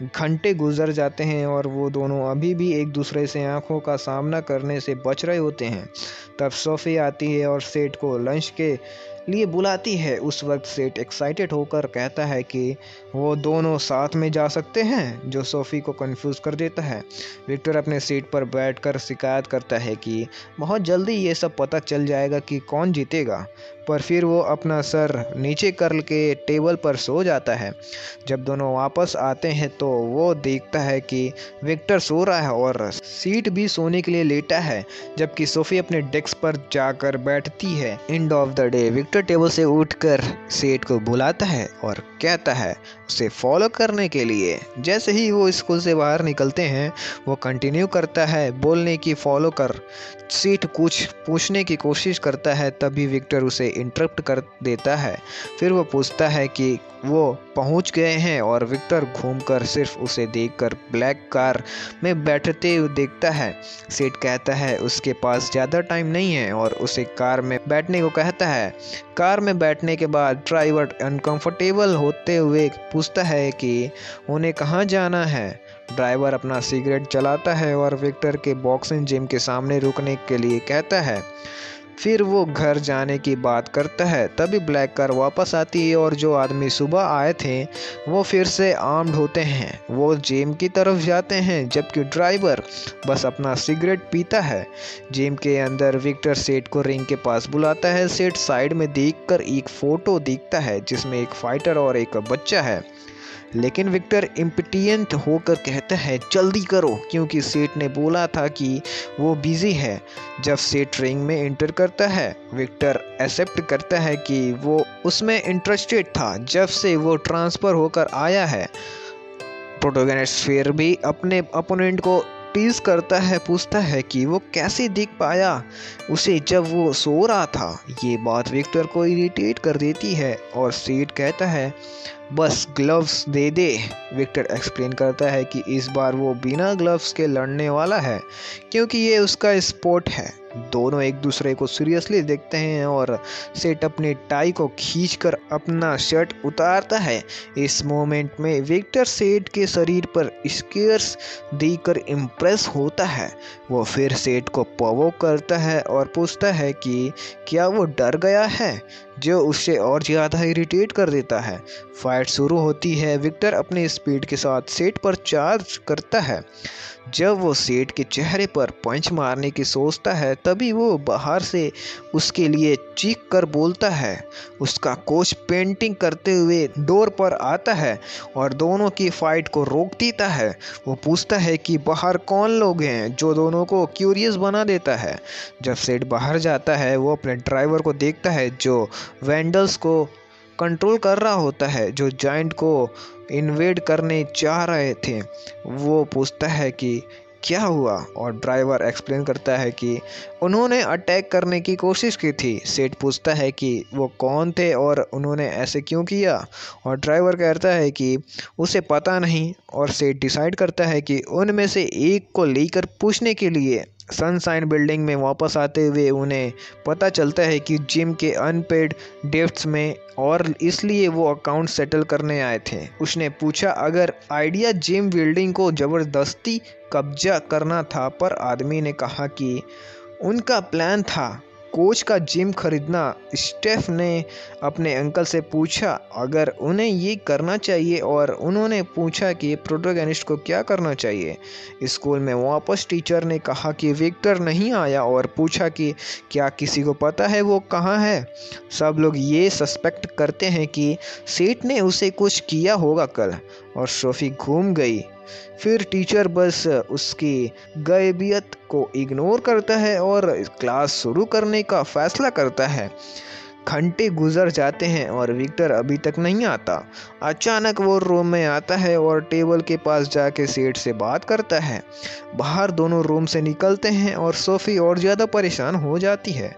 घंटे गुजर जाते हैं और वो दोनों अभी भी एक दूसरे से आंखों का सामना करने से बच रहे होते हैं। तब सोफी आती है और सेठ को लंच के लिए बुलाती है। उस वक्त सेठ एक्साइटेड होकर कहता है कि वो दोनों साथ में जा सकते हैं, जो सोफ़ी को कंफ्यूज कर देता है। विक्टर अपने सीट पर बैठकर शिकायत करता है कि बहुत जल्दी ये सब पता चल जाएगा कि कौन जीतेगा, पर फिर वो अपना सर नीचे कर के टेबल पर सो जाता है। जब दोनों वापस आते हैं तो वो देखता है कि विक्टर सो रहा है और सीट भी सोने के लिए लेटा है, जबकि सोफ़ी अपने डेस्क पर जाकर बैठती है। End of the day Victor table से उठकर सेठ को बुलाता है और कहता है उसे फॉलो करने के लिए। जैसे ही वो स्कूल से बाहर निकलते हैं, वो कंटिन्यू करता है बोलने की फॉलो कर। सेठ कुछ पूछने की कोशिश करता है, तभी विक्टर उसे इंटरप्ट कर देता है। फिर वो पूछता है कि वो पहुंच गए हैं, और विक्टर घूमकर सिर्फ उसे देखकर ब्लैक कार में बैठते हुए देखता है। सेठ कहता है उसके पास ज़्यादा टाइम नहीं है और उसे कार में बैठने को कहता है। कार में बैठने के बाद ड्राइवर अनकंफर्टेबल होते हुए पूछता है कि उन्हें कहाँ जाना है। ड्राइवर अपना सिगरेट जलाता है और विक्टर के बॉक्सिंग जिम के सामने रुकने के लिए कहता है। फिर वो घर जाने की बात करता है। तभी ब्लैक कार वापस आती है और जो आदमी सुबह आए थे वो फिर से आर्म्ड होते हैं। वो जिम की तरफ जाते हैं, जबकि ड्राइवर बस अपना सिगरेट पीता है। जिम के अंदर विक्टर सेठ को रिंग के पास बुलाता है। सेठ साइड में देखकर एक फ़ोटो देखता है जिसमें एक फाइटर और एक बच्चा है, लेकिन विक्टर इम्पिटियंट होकर कहता है जल्दी करो, क्योंकि सेठ ने बोला था कि वो बिजी है। जब सेठ रिंग में एंटर करता है, विक्टर एक्सेप्ट करता है कि वो उसमें इंटरेस्टेड था जब से वो ट्रांसफ़र होकर आया है। प्रोटोगनिस्ट फिर भी अपने अपोनेंट को टीज करता है, पूछता है कि वो कैसे देख पाया उसे जब वो सो रहा था। ये बात विक्टर को इरिटेट कर देती है और सेठ कहता है बस ग्लव्स दे दे। विक्टर एक्सप्लेन करता है कि इस बार वो बिना ग्लव्स के लड़ने वाला है, क्योंकि ये उसका स्पोर्ट है। दोनों एक दूसरे को सीरियसली देखते हैं और सेठ अपनी टाई को खींचकर अपना शर्ट उतारता है। इस मोमेंट में विक्टर सेठ के शरीर पर स्केर्स देखकर इम्प्रेस होता है। वो फिर सेठ को प्रोवोक करता है और पूछता है कि क्या वो डर गया है, जो उससे और ज़्यादा इरिटेट कर देता है। फाइट शुरू होती है। विक्टर अपने स्पीड के साथ सेठ पर चार्ज करता है। जब वो सेठ के चेहरे पर पंच मारने की सोचता है, तभी वो बाहर से उसके लिए चीख कर बोलता है। उसका कोच पेंटिंग करते हुए डोर पर आता है और दोनों की फाइट को रोक देता है। वो पूछता है कि बाहर कौन लोग हैं, जो दोनों को क्यूरियस बना देता है। जब सेठ बाहर जाता है, वो अपने ड्राइवर को देखता है जो वैंडल्स को कंट्रोल कर रहा होता है, जो जायंट को इन्वेड करने चाह रहे थे। वो पूछता है कि क्या हुआ, और ड्राइवर एक्सप्लेन करता है कि उन्होंने अटैक करने की कोशिश की थी। सेठ पूछता है कि वो कौन थे और उन्होंने ऐसे क्यों किया, और ड्राइवर कहता है कि उसे पता नहीं, और सेठ डिसाइड करता है कि उनमें से एक को लेकर पूछने के लिए सनशाइन बिल्डिंग में वापस आते हुए उन्हें पता चलता है कि जिम के अनपेड डेब्ट्स में, और इसलिए वो अकाउंट सेटल करने आए थे। उसने पूछा अगर आइडिया जिम बिल्डिंग को ज़बरदस्ती कब्जा करना था, पर आदमी ने कहा कि उनका प्लान था कोच का जिम खरीदना। स्टेफ ने अपने अंकल से पूछा अगर उन्हें ये करना चाहिए और उन्होंने पूछा कि प्रोटोगनिस्ट को क्या करना चाहिए। स्कूल में वापस टीचर ने कहा कि विक्टर नहीं आया और पूछा कि क्या किसी को पता है वो कहाँ है। सब लोग ये सस्पेक्ट करते हैं कि सेठ ने उसे कुछ किया होगा कल, और सोफी घूम गई। फिर टीचर बस उसकी गायबियत को इग्नोर करता है और क्लास शुरू करने का फैसला करता है। घंटे गुजर जाते हैं और विक्टर अभी तक नहीं आता। अचानक वो रूम में आता है और टेबल के पास जाके सेठ से बात करता है। बाहर दोनों रूम से निकलते हैं और सोफी और ज़्यादा परेशान हो जाती है।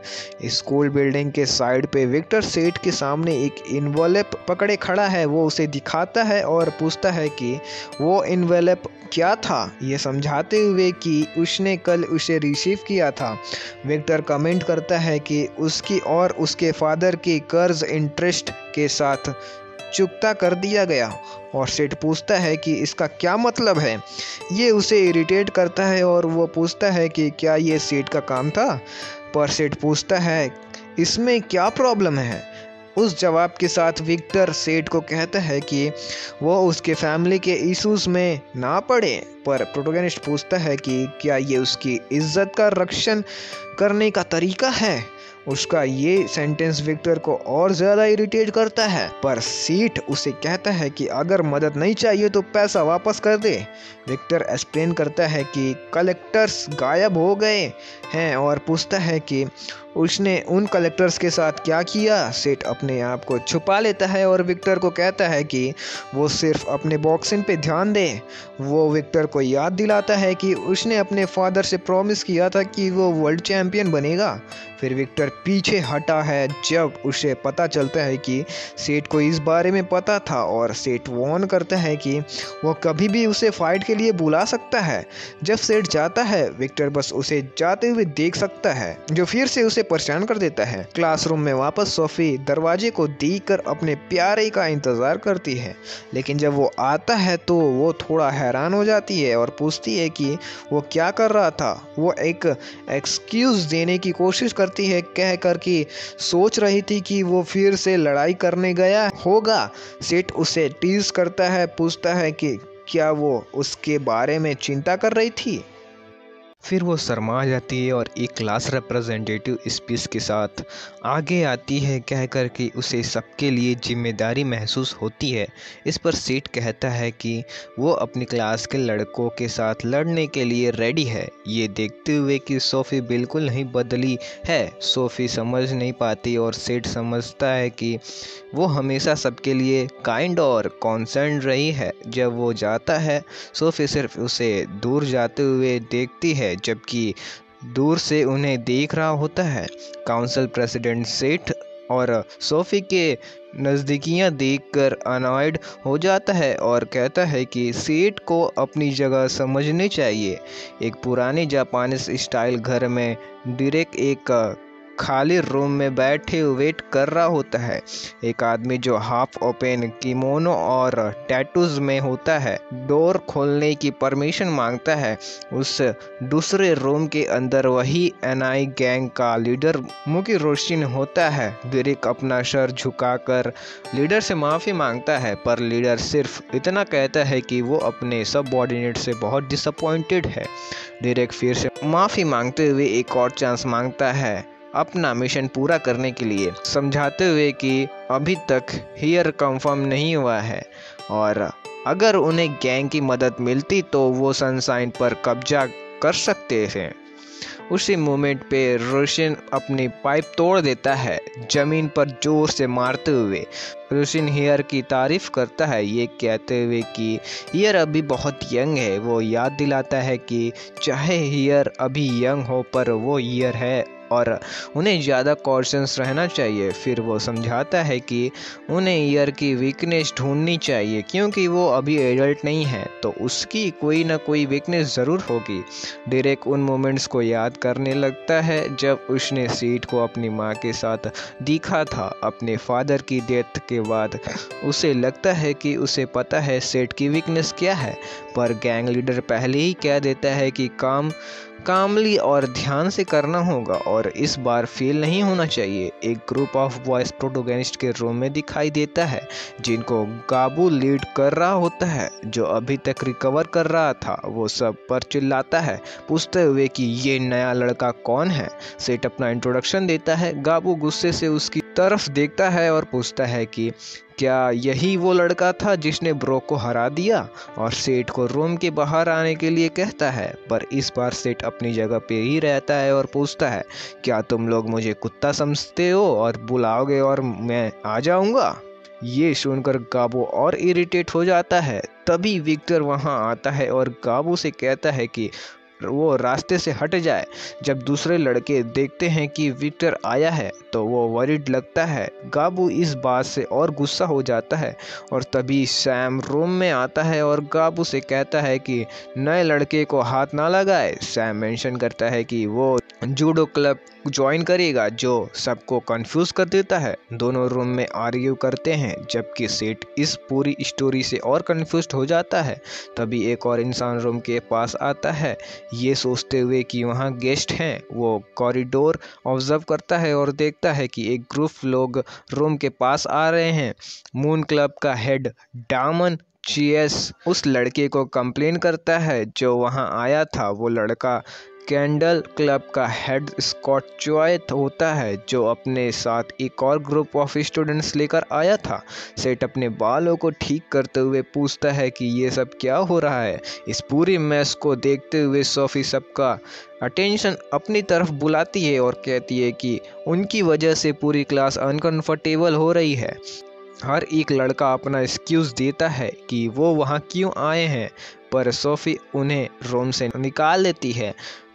स्कूल बिल्डिंग के साइड पे विक्टर सेठ के सामने एक इन्वेलप पकड़े खड़ा है। वो उसे दिखाता है और पूछता है कि वो इन्वेलप क्या था, ये समझाते हुए कि उसने कल उसे रिसीव किया था। विक्टर कमेंट करता है कि उसकी और उसके फादर की कर्ज इंटरेस्ट के साथ चुकता कर दिया गया, और सेठ पूछता है कि इसका क्या मतलब है। ये उसे इरिटेट करता है और वो पूछता है कि क्या ये सेठ का काम था, पर सेठ पूछता है इसमें क्या प्रॉब्लम है। उस जवाब के साथ विक्टर सेठ को कहता है कि वो उसके फैमिली के इश्यूज में ना पड़े, पर प्रोटोगनिस्ट पूछता है कि क्या ये उसकी इज्जत का रक्षण करने का तरीका है। उसका ये सेंटेंस विक्टर को और ज़्यादा इरिटेट करता है, पर सेठ उसे कहता है कि अगर मदद नहीं चाहिए तो पैसा वापस कर दे। विक्टर एक्सप्लेन करता है कि कलेक्टर्स गायब हो गए हैं और पूछता है कि उसने उन कलेक्टर्स के साथ क्या किया। सेठ अपने आप को छुपा लेता है और विक्टर को कहता है कि वो सिर्फ अपने बॉक्सिंग पे ध्यान दे। वो विक्टर को याद दिलाता है कि उसने अपने फादर से प्रॉमिस किया था कि वो वर्ल्ड चैम्पियन बनेगा। फिर विक्टर पीछे हटा है जब उसे पता चलता है कि सेठ को इस बारे में पता था, और सेठ वार्न करता है कि वो कभी भी उसे फाइट के लिए बुला सकता है। जब सेठ जाता है विक्टर बस उसे जाते हुए देख सकता है, जो फिर से उसे परेशान कर देता है। क्लासरूम में वापस सोफी दरवाजे को देखकर अपने प्यारे का इंतजार करती है, लेकिन जब वो आता है तो वो थोड़ा हैरान हो जाती है और पूछती है कि वो क्या कर रहा था। वो एक एक्सक्यूज देने की कोशिश करती है, कह कर कि सोच रही थी कि वो फिर से लड़ाई करने गया होगा। सेठ उसे टीज करता है, पूछता है कि क्या वो उसके बारे में चिंता कर रही थी। फिर वो शर्मा जाती है और एक क्लास रिप्रेजेंटेटिव स्पीच के साथ आगे आती है, कहकर कि उसे सबके लिए जिम्मेदारी महसूस होती है। इस पर सेठ कहता है कि वो अपनी क्लास के लड़कों के साथ लड़ने के लिए रेडी है। ये देखते हुए कि सोफ़ी बिल्कुल नहीं बदली है। सोफ़ी समझ नहीं पाती और सेठ समझता है कि वो हमेशा सबके लिए काइंड और कॉन्सर्न रही है। जब वो जाता है सोफ़ी सिर्फ उसे दूर जाते हुए देखती है, जबकि दूर से उन्हें देख रहा होता है। काउंसिल प्रेसिडेंट सेठ और सोफ़ी के नज़दीकियाँ देखकर अनॉयड हो जाता है और कहता है कि सेठ को अपनी जगह समझनी चाहिए। एक पुराने जापानीज स्टाइल घर में डिरेक एक खाली रूम में बैठे वेट कर रहा होता है। एक आदमी जो हाफ ओपन किमोनो और टैटूज में होता है डोर खोलने की परमिशन मांगता है। उस दूसरे रूम के अंदर वही एनआई गैंग का लीडर मुकी रोशिन होता है। डिरेक अपना सर झुकाकर लीडर से माफ़ी मांगता है, पर लीडर सिर्फ इतना कहता है कि वो अपने सबऑर्डिनेट से बहुत डिसअपॉइंटेड है। डिरेक फिर से माफ़ी मांगते हुए एक और चांस मांगता है अपना मिशन पूरा करने के लिए, समझाते हुए कि अभी तक हियर कंफर्म नहीं हुआ है और अगर उन्हें गैंग की मदद मिलती तो वो सनशाइन पर कब्जा कर सकते थे। उसी मोमेंट पे रोशन अपनी पाइप तोड़ देता है, जमीन पर जोर से मारते हुए। रोशन हियर की तारीफ करता है, ये कहते हुए कि हियर अभी बहुत यंग है। वो याद दिलाता है कि चाहे हियर अभी यंग हो पर वो हियर है और उन्हें ज़्यादा कॉशंस रहना चाहिए। फिर वो समझाता है कि उन्हें ईयर की वीकनेस ढूंढनी चाहिए, क्योंकि वो अभी एडल्ट नहीं है तो उसकी कोई ना कोई वीकनेस ज़रूर होगी। डिरेक उन मोमेंट्स को याद करने लगता है जब उसने सीट को अपनी माँ के साथ देखा था। अपने फादर की डेथ के बाद उसे लगता है कि उसे पता है सेठ की वीकनेस क्या है, पर गैंग लीडर पहले ही कह देता है कि काम कामली और ध्यान से करना होगा और इस बार फेल नहीं होना चाहिए। एक ग्रुप ऑफ बॉयज प्रोटोगनिस्ट के रूम में दिखाई देता है जिनको गाबू लीड कर रहा होता है, जो अभी तक रिकवर कर रहा था। वो सब पर चिल्लाता है पूछते हुए कि ये नया लड़का कौन है। सेठ अपना इंट्रोडक्शन देता है। गाबू गुस्से से उसकी तरफ देखता है और पूछता है कि क्या यही वो लड़का था जिसने ब्रोक को हरा दिया, और सेठ को रूम के बाहर आने के लिए कहता है। पर इस बार सेठ अपनी जगह पे ही रहता है और पूछता है क्या तुम लोग मुझे कुत्ता समझते हो और बुलाओगे और मैं आ जाऊंगा। ये सुनकर गाबू और इरिटेट हो जाता है। तभी विक्टर वहां आता है और गाबू से कहता है कि वो रास्ते से हट जाए। जब दूसरे लड़के देखते हैं कि विक्टर आया है तो वो वरीड लगता है। गाबू इस बात से और गुस्सा हो जाता है और तभी सैम रूम में आता है और गाबू से कहता है कि नए लड़के को हाथ ना लगाए। सैम मेंशन करता है कि वो जूडो क्लब ज्वाइन करेगा, जो सबको कंफ्यूज कर देता है। दोनों रूम में आर्ग्यू करते हैं जबकि सेठ इस पूरी स्टोरी से और कंफ्यूज हो जाता है। तभी एक और इंसान रूम के पास आता है, ये सोचते हुए कि वहाँ गेस्ट हैं। वो कॉरिडोर ऑब्जर्व करता है और देखता है कि एक ग्रुप लोग रूम के पास आ रहे हैं। मून क्लब का हेड डामन चीएस उस लड़के को कंप्लेन करता है जो वहाँ आया था। वो लड़का कैंडल क्लब का हेड स्कॉट चॉय होता है, जो अपने साथ एक और ग्रुप ऑफ स्टूडेंट्स लेकर आया था। सेठ अपने बालों को ठीक करते हुए पूछता है कि ये सब क्या हो रहा है। इस पूरी मैस को देखते हुए सोफी सबका अटेंशन अपनी तरफ बुलाती है और कहती है कि उनकी वजह से पूरी क्लास अनकंफर्टेबल हो रही है। हर एक लड़का अपना एक्सक्यूज़ देता है कि वो वहाँ क्यों आए हैं, पर सोफी उन्हें रूम से निकाल देती है।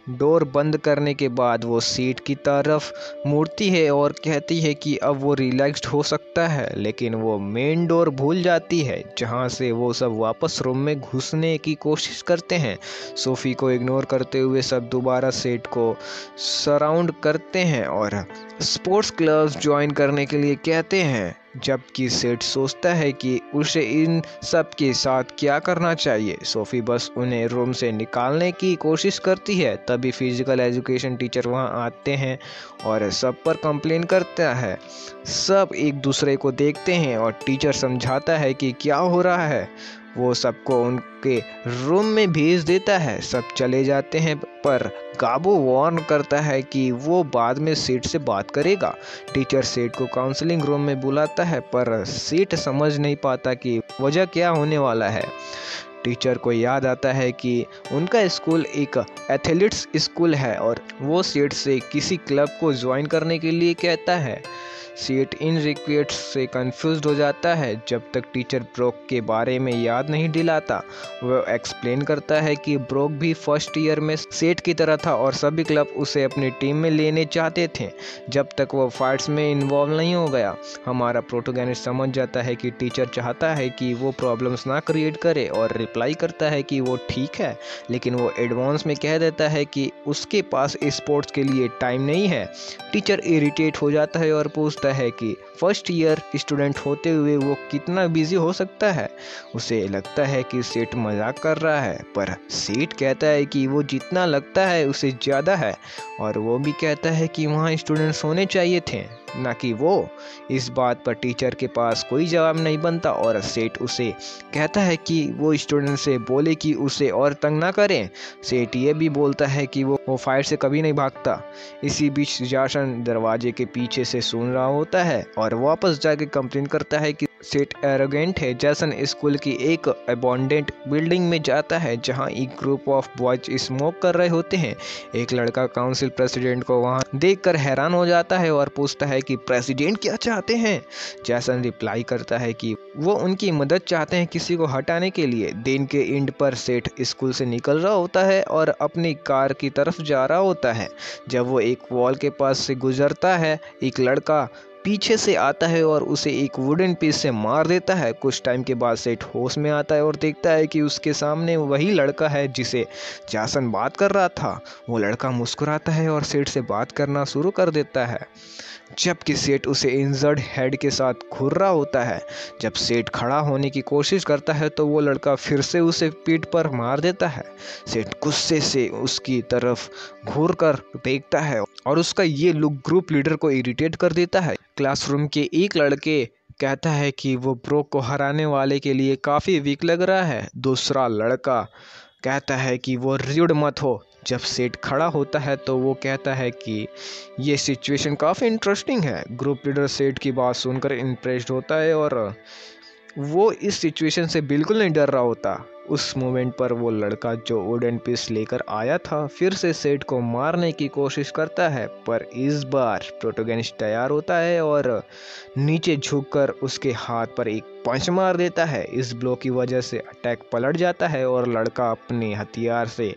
डोर बंद करने के बाद वो सीट की तरफ मुड़ती है और कहती है कि अब वो रिलैक्स्ड हो सकता है, लेकिन वो मेन डोर भूल जाती है जहाँ से वो सब वापस रूम में घुसने की कोशिश करते हैं। सोफ़ी को इग्नोर करते हुए सब दोबारा सेट को सराउंड करते हैं और स्पोर्ट्स क्लब्स ज्वाइन करने के लिए कहते हैं, जबकि सेठ सोचता है कि उसे इन सब के साथ क्या करना चाहिए। सोफ़ी बस उन्हें रूम से निकालने की कोशिश करती है। तभी फिजिकल एजुकेशन टीचर वहां आते हैं और सब पर कंप्लेन करता है। सब एक दूसरे को देखते हैं और टीचर समझाता है कि क्या हो रहा है। वो सबको उनके रूम में भेज देता है। सब चले जाते हैं, पर गाबू वार्न करता है कि वो बाद में सेठ से बात करेगा। टीचर सेठ को काउंसलिंग रूम में बुलाता है, पर सेठ समझ नहीं पाता कि वजह क्या होने वाला है। टीचर को याद आता है कि उनका स्कूल एक एथलीट्स स्कूल है और वो सेठ से किसी क्लब को ज्वाइन करने के लिए कहता है। सेठ इन रिक्वेस्ट से कंफ्यूज्ड हो जाता है जब तक टीचर ब्रोक के बारे में याद नहीं दिलाता। वह एक्सप्लेन करता है कि ब्रोक भी फर्स्ट ईयर में सेठ की तरह था और सभी क्लब उसे अपनी टीम में लेने चाहते थे जब तक वो फाइट्स में इन्वॉल्व नहीं हो गया। हमारा प्रोटोगनिस्ट समझ जाता है कि टीचर चाहता है कि वो प्रॉब्लम्स ना क्रिएट करे और रिप्लाई करता है कि वो ठीक है, लेकिन वो एडवांस में कह देता है कि उसके पास स्पोर्ट्स के लिए टाइम नहीं है। टीचर इरिटेट हो जाता है और पूछता है कि फर्स्ट ईयर स्टूडेंट होते हुए वो कितना बिजी हो सकता है। उसे लगता है कि सेठ मजाक कर रहा है, पर सेठ कहता है कि वो जितना लगता है उससे ज़्यादा है और वो भी कहता है कि वहाँ स्टूडेंट्स होने चाहिए थे, ना कि वो। इस बात पर टीचर के पास कोई जवाब नहीं बनता और सेठ उसे कहता है कि वो स्टूडेंट से बोले कि उसे और तंग ना करें। सेठ ये भी बोलता है कि वो फाइट से कभी नहीं भागता। इसी बीच जैसन दरवाजे के पीछे से सुन रहा होता है और वापस जाके कंप्लेन करता है कि सेठ एरोगेंट है। जैसन स्कूल की एक अबॉन्डेंट बिल्डिंग में जाता है जहां एक ग्रुप ऑफ बॉयज स्मोक कर रहे होते हैं। एक लड़का काउंसिल प्रेसिडेंट को वहां देखकर हैरान हो जाता है और पूछता है कि प्रेसिडेंट क्या चाहते हैं। जैसन रिप्लाई करता है कि वो उनकी मदद चाहते हैं किसी को हटाने के लिए। दिन के एंड पर सेठ स्कूल से निकल रहा होता है और अपनी कार की तरफ जा रहा होता है। जब वो एक वॉल के पास से गुजरता है, एक लड़का पीछे से आता है और उसे एक वुडन पीस से मार देता है। कुछ टाइम के बाद सेठ होश में आता है और देखता है कि उसके सामने वही लड़का है जिसे जैसन बात कर रहा था। वो लड़का मुस्कुराता है और सेठ से बात करना शुरू कर देता है। जबकि सेठ उसे इंजर्ड हेड के साथ घूर रहा होता है। जब सेठ खड़ा होने की कोशिश करता है तो वो लड़का फिर से उसे पीठ पर मार देता है। सेठ गुस्से से उसकी तरफ घूर कर देखता है और उसका ये लुक ग्रुप लीडर को इरिटेट कर देता है। क्लासरूम के एक लड़के कहता है कि वो ब्रोक को हराने वाले के लिए काफ़ी वीक लग रहा है। दूसरा लड़का कहता है कि वो र्यूड मत हो। जब सेठ खड़ा होता है तो वो कहता है कि ये सिचुएशन काफ़ी इंटरेस्टिंग है। ग्रुप लीडर सेठ की बात सुनकर इम्प्रेस्ड होता है और वो इस सिचुएशन से बिल्कुल नहीं डर रहा होता। उस मोमेंट पर वो लड़का जो वुडन पीस लेकर आया था फिर से सेठ को मारने की कोशिश करता है, पर इस बार प्रोटोगनिस्ट तैयार होता है और नीचे झुककर उसके हाथ पर एक पंच मार देता है। इस ब्लो की वजह से अटैक पलट जाता है और लड़का अपने हथियार से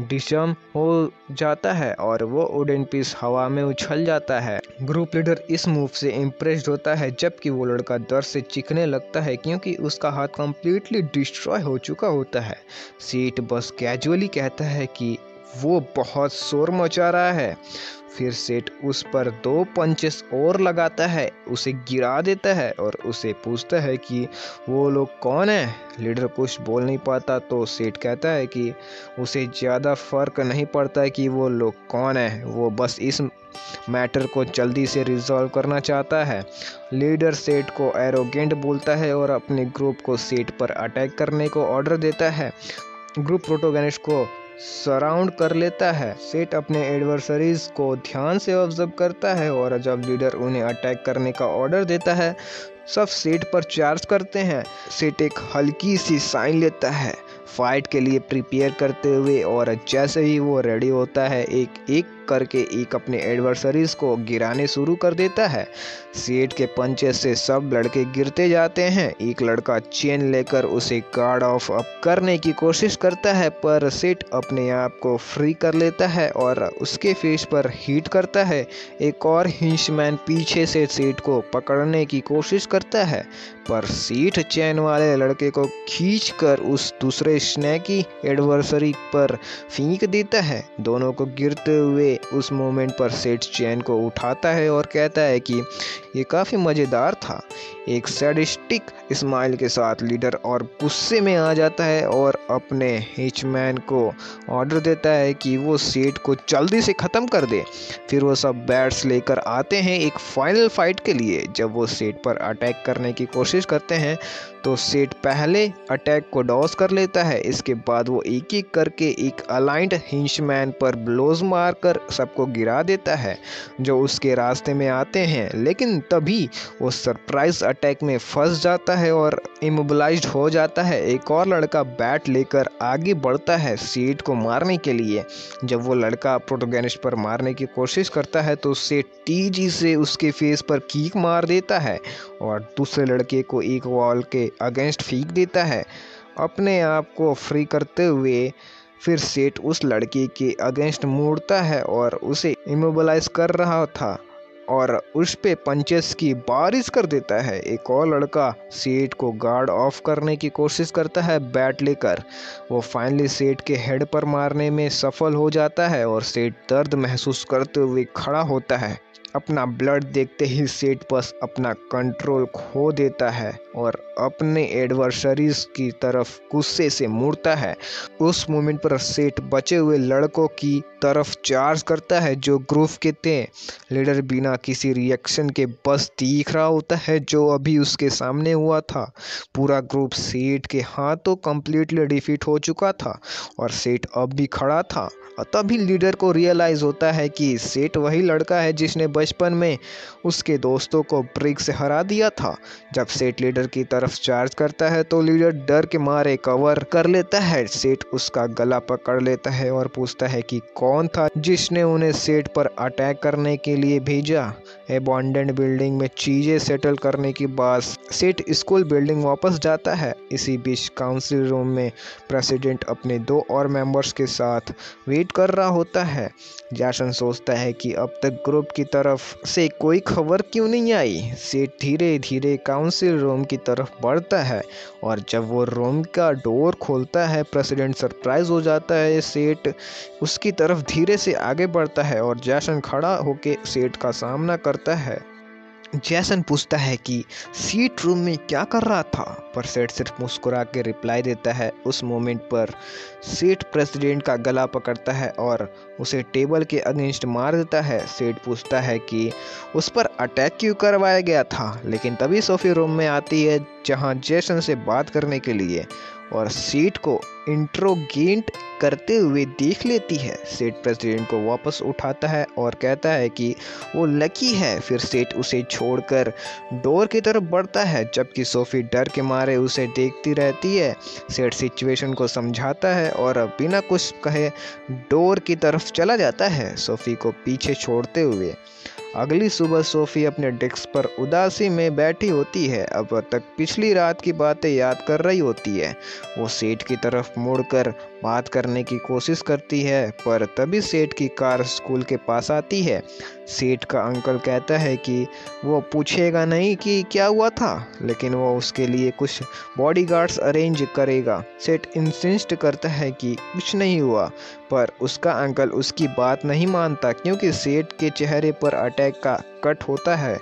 डिसम हो जाता है और वो वुडन पीस हवा में उछल जाता है। ग्रुप लीडर इस मूव से इम्प्रेस्ड होता है, जबकि वो लड़का दर्द से चीखने लगता है क्योंकि उसका हाथ कंप्लीटली डिस्ट्रॉय हो चुका होता है। सेठ बस कैजुअली कहता है कि वो बहुत शोर मचा रहा है। फिर सेठ उस पर 2 पंचेस और लगाता है, उसे गिरा देता है और उसे पूछता है कि वो लोग कौन है। लीडर कुछ बोल नहीं पाता तो सेठ कहता है कि उसे ज़्यादा फर्क नहीं पड़ता कि वो लोग कौन है, वो बस इस मैटर को जल्दी से रिजॉल्व करना चाहता है। लीडर सेठ को एरोगेंट बोलता है और अपने ग्रुप को सेठ पर अटैक करने को ऑर्डर देता है। ग्रुप प्रोटोगनिस्ट को सराउंड कर लेता है। सेठ अपने एडवर्सरीज को ध्यान से ऑब्जर्व करता है और जब लीडर उन्हें अटैक करने का ऑर्डर देता है सब सेठ पर चार्ज करते हैं। सेठ एक हल्की सी साइन लेता है फाइट के लिए प्रिपेयर करते हुए और जैसे ही वो रेडी होता है एक एक करके एक अपने एडवर्सरीज को गिराने शुरू कर देता है। सेठ के पंचेस से सब लड़के गिरते जाते हैं। एक लड़का चेन लेकर उसे गार्ड ऑफ अप करने की कोशिश करता है, पर सेठ अपने आप को फ्री कर लेता है और उसके फेस पर हिट करता है। एक और हिंचमैन पीछे से सेठ को पकड़ने की कोशिश करता है, पर सेठ चैन वाले लड़के को खींचकर उस दूसरे स्नैकी एडवर्सरी पर फेंक देता है। दोनों को गिरते हुए उस मोमेंट पर सेठ चैन को उठाता है और कहता है कि ये काफ़ी मज़ेदार था। एक सैडिस्टिक स्माइल के साथ लीडर और गुस्से में आ जाता है और अपने हिचमैन को ऑर्डर देता है कि वो सेठ को जल्दी से ख़त्म कर दे। फिर वो सब बैट्स लेकर आते हैं एक फाइनल फाइट के लिए। जब वो सेठ पर अटैक करने की कोशिश करते हैं तो सेठ पहले अटैक को डॉस कर लेता है। इसके बाद वो एक एक करके एक अलाइंड हिंचमैन पर ब्लोज मारकर सबको गिरा देता है जो उसके रास्ते में आते हैं, लेकिन तभी वो सरप्राइज अटैक में फंस जाता है और इमोबिलाइज्ड हो जाता है। एक और लड़का बैट लेकर आगे बढ़ता है सेठ को मारने के लिए। जब वो लड़का प्रोटोगनिस्ट पर मारने की कोशिश करता है तो सेठ तेजी से उसके फेस पर किक मार देता है और दूसरे लड़के को एक वॉल के अगेंस्ट फेंक देता है। अपने आप को फ्री करते हुए फिर सेठ उस लड़के के अगेंस्ट मुड़ता है और उसे इमोबिलाइज कर रहा था और उस पे पंचेस की बारिश कर देता है। एक और लड़का सेठ को गार्ड ऑफ करने की कोशिश करता है बैट लेकर। वो फाइनली सेठ के हेड पर मारने में सफल हो जाता है और सेठ दर्द महसूस करते हुए खड़ा होता है। अपना ब्लड देखते ही सेठ बस अपना कंट्रोल खो देता है और अपने एडवर्सरीज की तरफ गुस्से से मुड़ता है। उस मोमेंट पर सेठ बचे हुए लड़कों की तरफ चार्ज करता है जो ग्रुप के थे। लीडर बिना किसी रिएक्शन के बस देख रहा होता है जो अभी उसके सामने हुआ था। पूरा ग्रुप सेठ के हाथों कंप्लीटली डिफीट हो चुका था और सेठ अब भी खड़ा था। तभी लीडर को रियलाइज होता है कि सेठ वही लड़का है जिसने बचपन में उसके दोस्तों को ब्रेक से हरा दिया था। जब सेठ लीडर की तरफ चार्ज करता है तो लीडर डर के मारे कवर कर लेता है। सेठ उसका गला पकड़ लेता है और पूछता है कि कौन था जिसने उन्हें सेठ पर अटैक करने के लिए भेजा। एबॉन्डेंट बिल्डिंग में चीजें सेटल करने के बाद सेठ स्कूल बिल्डिंग वापस जाता है। इसी बीच काउंसिल रूम में प्रेसिडेंट अपने 2 और मेंबर्स के साथ वेट कर रहा होता है। जैसन सोचता है कि अब तक ग्रुप की तरफ से कोई खबर क्यों नहीं आई। सेठ धीरे धीरे काउंसिल रूम की तरफ बढ़ता है और जब वो रूम का डोर खोलता है प्रेसिडेंट सरप्राइज हो जाता है। सेठ उसकी तरफ धीरे से आगे बढ़ता है और जैसन खड़ा होकर सेठ का सामना करता है। जैसन पूछता है कि सीट रूम में क्या कर रहा था, पर सेठ सिर्फ मुस्कुरा के रिप्लाई देता है। उस मोमेंट पर सेठ प्रेसिडेंट का गला पकड़ता है और उसे टेबल के अगेंस्ट मार देता है। सेठ पूछता है कि उस पर अटैक क्यों करवाया गया था, लेकिन तभी सोफी रूम में आती है जहां जैसन से बात करने के लिए, और सेठ को इंट्रोगेट करते हुए देख लेती है। सेठ प्रेसिडेंट को वापस उठाता है और कहता है कि वो लकी है। फिर सेठ उसे छोड़कर डोर की तरफ बढ़ता है, जबकि सोफी डर के मारे उसे देखती रहती है। सेठ सिचुएशन को समझाता है और बिना कुछ कहे डोर की तरफ चला जाता है, सोफी को पीछे छोड़ते हुए। अगली सुबह सोफी अपने डेस्क पर उदासी में बैठी होती है, अब तक पिछली रात की बातें याद कर रही होती है। वो सेठ की तरफ मुड़कर बात करने की कोशिश करती है, पर तभी सेठ की कार स्कूल के पास आती है। सेठ का अंकल कहता है कि वो पूछेगा नहीं कि क्या हुआ था, लेकिन वो उसके लिए कुछ बॉडीगार्ड्स अरेंज करेगा। सेठ इंसिस्ट करता है कि कुछ नहीं हुआ, पर उसका अंकल उसकी बात नहीं मानता क्योंकि सेठ के चेहरे पर अटैक का कट होता है।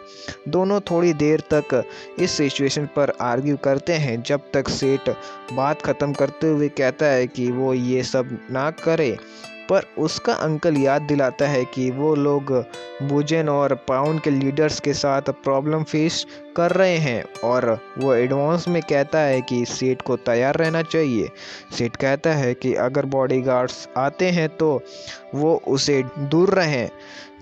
दोनों थोड़ी देर तक इस सिचुएशन पर आर्ग्यू करते हैं, जब तक सेठ बात ख़त्म करते हुए कहता है कि वो ये सब ना करे, पर उसका अंकल याद दिलाता है कि वो लोग बुजेन और पाउंड के लीडर्स के साथ प्रॉब्लम फेस कर रहे हैं, और वो एडवांस में कहता है कि सेठ को तैयार रहना चाहिए। सेठ कहता है कि अगर बॉडीगार्ड्स आते हैं तो वो उसे दूर रहें।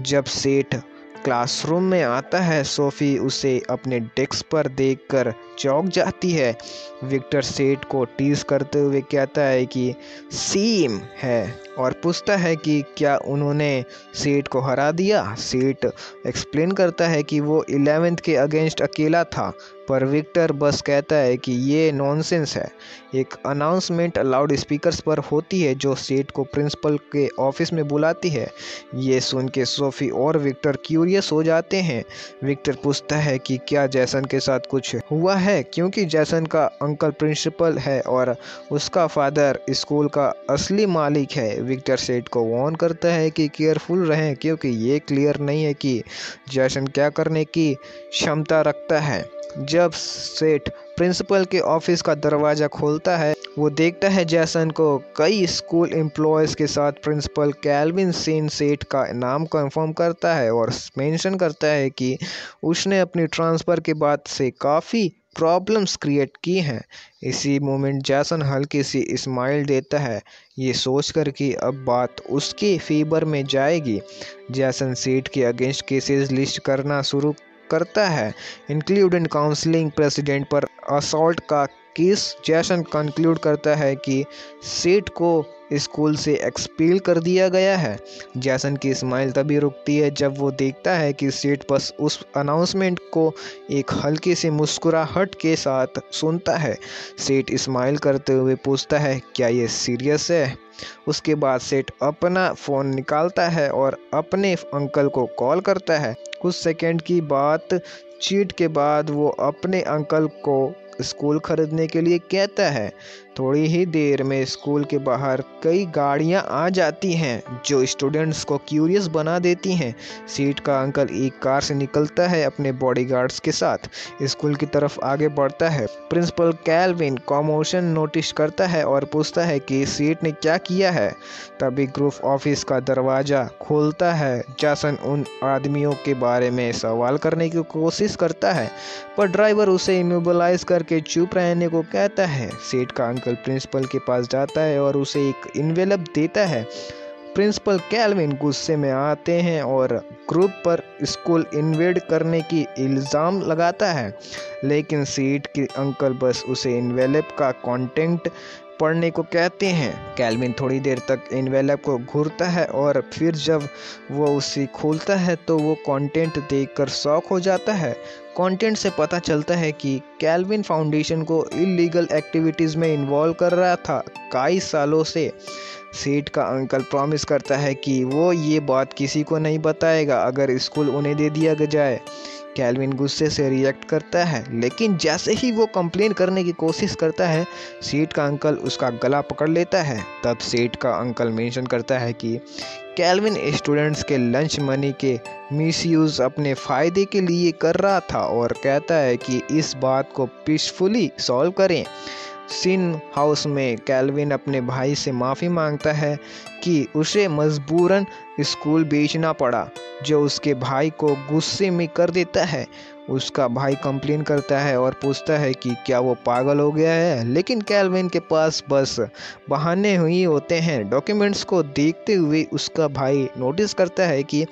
जब सेठ क्लासरूम में आता है, सोफी उसे अपने डेस्क पर देखकर चौंक जाती है। विक्टर सेठ को टीज करते हुए कहता है कि सेम है और पूछता है कि क्या उन्होंने सेठ को हरा दिया। सेठ एक्सप्लेन करता है कि वो 11th के अगेंस्ट अकेला था, पर विक्टर बस कहता है कि ये नॉनसेंस है। एक अनाउंसमेंट लाउड स्पीकर्स पर होती है जो सेठ को प्रिंसिपल के ऑफिस में बुलाती है। ये सुन के सोफी और विक्टर क्यूरियस हो जाते हैं। विक्टर पूछता है कि क्या जैसन के साथ कुछ हुआ है, क्योंकि जैसन का अंकल प्रिंसिपल है और उसका फादर स्कूल का असली मालिक है। विक्टर सेठ को वार्न करता है कि केयरफुल रहें, क्योंकि ये क्लियर नहीं है कि जैसन क्या करने की क्षमता रखता है। जब सेठ प्रिंसिपल के ऑफिस का दरवाज़ा खोलता है, वो देखता है जैसन को कई स्कूल एम्प्लॉयज़ के साथ। प्रिंसिपल कैल्विन सेन सेठ का नाम कंफर्म करता है और मेंशन करता है कि उसने अपनी ट्रांसफ़र के बाद से काफ़ी प्रॉब्लम्स क्रिएट की हैं। इसी मोमेंट जैसन हल्की सी स्माइल देता है, ये सोचकर कि अब बात उसके फेवर में जाएगी। जैसन सेठ के अगेंस्ट केसेस लिस्ट करना शुरू करता है, इंक्लूडिंग काउंसलिंग प्रेसिडेंट पर असॉल्ट का केस। जैसन कंक्लूड करता है कि सेठ को स्कूल से एक्सपेल कर दिया गया है। जैसन की स्माइल तभी रुकती है जब वो देखता है कि सेठ बस उस अनाउंसमेंट को एक हल्की सी मुस्कुराहट के साथ सुनता है। सेठ स्माइल करते हुए पूछता है, क्या ये सीरियस है? उसके बाद सेठ अपना फ़ोन निकालता है और अपने अंकल को कॉल करता है। कुछ सेकंड की बातचीत के बाद वो अपने अंकल को स्कूल खरीदने के लिए कहता है। थोड़ी ही देर में स्कूल के बाहर कई गाड़ियां आ जाती हैं जो स्टूडेंट्स को क्यूरियस बना देती हैं। सेठ का अंकल एक कार से निकलता है अपने बॉडीगार्ड्स के साथ, स्कूल की तरफ आगे बढ़ता है। प्रिंसिपल कैल्विन कॉमोशन नोटिस करता है और पूछता है कि सेठ ने क्या किया है। तभी ग्रुप ऑफिस का दरवाज़ा खोलता है। जैसन उन आदमियों के बारे में सवाल करने की कोशिश करता है, पर ड्राइवर उसे इमोबिलाइज करके चुप रहने को कहता है। सेठ का अंकल प्रिंसिपल के पास जाता है और उसे एक इन्वेलप देता है। प्रिंसिपल कैल्विन गुस्से में आते हैं और ग्रुप पर स्कूल इन्वेड करने की इल्ज़ाम लगाता है, लेकिन सेठ के अंकल बस उसे इन्वेलप का कंटेंट पढ़ने को कहते हैं। कैल्विन थोड़ी देर तक एनवेलप को घूरता है और फिर जब वो उसे खोलता है तो वो कंटेंट देखकर शॉक हो जाता है। कंटेंट से पता चलता है कि कैल्विन फाउंडेशन को इलीगल एक्टिविटीज़ में इन्वॉल्व कर रहा था कई सालों से। सेठ का अंकल प्रॉमिस करता है कि वो ये बात किसी को नहीं बताएगा अगर स्कूल उन्हें दे दिया जाए। कैल्विन गुस्से से रिएक्ट करता है, लेकिन जैसे ही वो कंप्लेन करने की कोशिश करता है सेठ का अंकल उसका गला पकड़ लेता है। तब सेठ का अंकल मेंशन करता है कि कैल्विन स्टूडेंट्स के लंच मनी के मिसयूज़ अपने फ़ायदे के लिए कर रहा था और कहता है कि इस बात को पीसफुली सॉल्व करें। सिन हाउस में कैल्विन अपने भाई से माफ़ी मांगता है कि उसे मजबूरन स्कूल बेचना पड़ा, जो उसके भाई को गुस्से में कर देता है। उसका भाई कंप्लेन करता है और पूछता है कि क्या वो पागल हो गया है, लेकिन कैल्विन के पास बस बहाने ही होते हैं। डॉक्यूमेंट्स को देखते हुए उसका भाई नोटिस करता है कि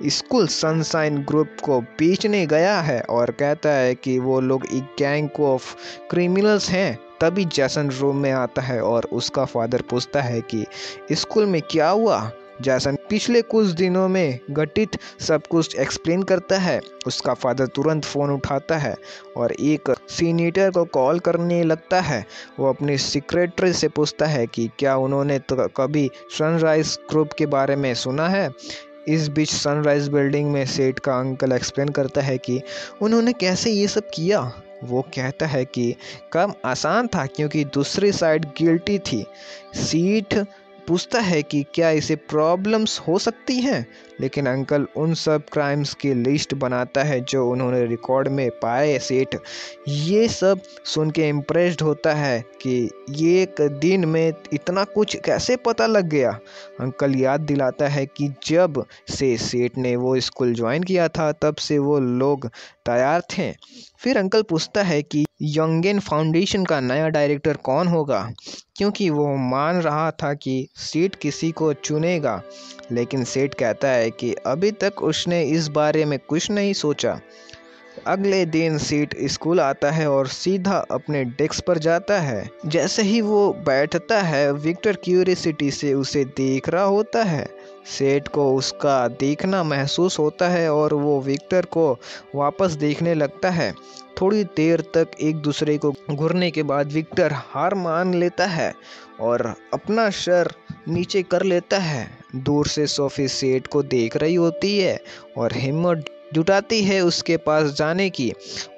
स्कूल सनशाइन ग्रुप को बेचने गया है और कहता है कि वो लोग एक गैंग ऑफ क्रिमिनल्स हैं। तभी जैसन रूम में आता है और उसका फादर पूछता है कि स्कूल में क्या हुआ। जैसन पिछले कुछ दिनों में घटित सब कुछ एक्सप्लेन करता है। उसका फादर तुरंत फ़ोन उठाता है और एक सीनेटर को कॉल करने लगता है। वो अपनी सेक्रेटरी से पूछता है कि क्या उन्होंने तो कभी सनराइज ग्रुप के बारे में सुना है। इस बीच सनराइज बिल्डिंग में सेठ का अंकल एक्सप्लेन करता है कि उन्होंने कैसे ये सब किया। वो कहता है कि काम आसान था क्योंकि दूसरी साइड गिल्टी थी। सेठ पूछता है कि क्या इसे प्रॉब्लम्स हो सकती हैं, लेकिन अंकल उन सब क्राइम्स की लिस्ट बनाता है जो उन्होंने रिकॉर्ड में पाए। सेठ ये सब सुन के इम्प्रेस्ड होता है कि ये एक दिन में इतना कुछ कैसे पता लग गया। अंकल याद दिलाता है कि जब से सेठ ने वो स्कूल ज्वाइन किया था तब से वो लोग तैयार थे। फिर अंकल पूछता है कि यंगेन फाउंडेशन का नया डायरेक्टर कौन होगा, क्योंकि वो मान रहा था कि सेठ किसी को चुनेगा, लेकिन सेठ कहता है कि अभी तक उसने इस बारे में कुछ नहीं सोचा। अगले दिन सेठ स्कूल आता है और सीधा अपने डेस्क पर जाता है। जैसे ही वो बैठता है विक्टर क्यूरियोसिटी से उसे देख रहा होता है। सेठ को उसका देखना महसूस होता है और वो विक्टर को वापस देखने लगता है। थोड़ी देर तक एक दूसरे को घूरने के बाद विक्टर हार मान लेता है और अपना सर नीचे कर लेता है। दूर से सोफी सेठ को देख रही होती है और हिम्मत जुटाती है उसके पास जाने की।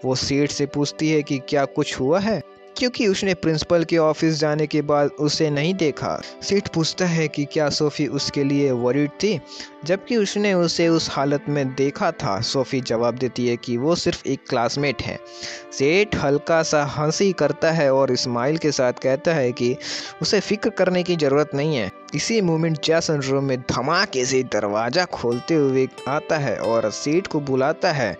वो सेठ से पूछती है कि क्या कुछ हुआ है, क्योंकि उसने प्रिंसिपल के ऑफिस जाने के बाद उसे नहीं देखा। सेठ पूछता है कि क्या सोफ़ी उसके लिए वरीड थी, जबकि उसने उसे उस हालत में देखा था। सोफ़ी जवाब देती है कि वो सिर्फ एक क्लासमेट है। सेठ हल्का सा हंसी करता है और स्माइल के साथ कहता है कि उसे फिक्र करने की ज़रूरत नहीं है। इसी मोमेंट जैसन रूम में धमाके से दरवाज़ा खोलते हुए आता है और सेठ को बुलाता है।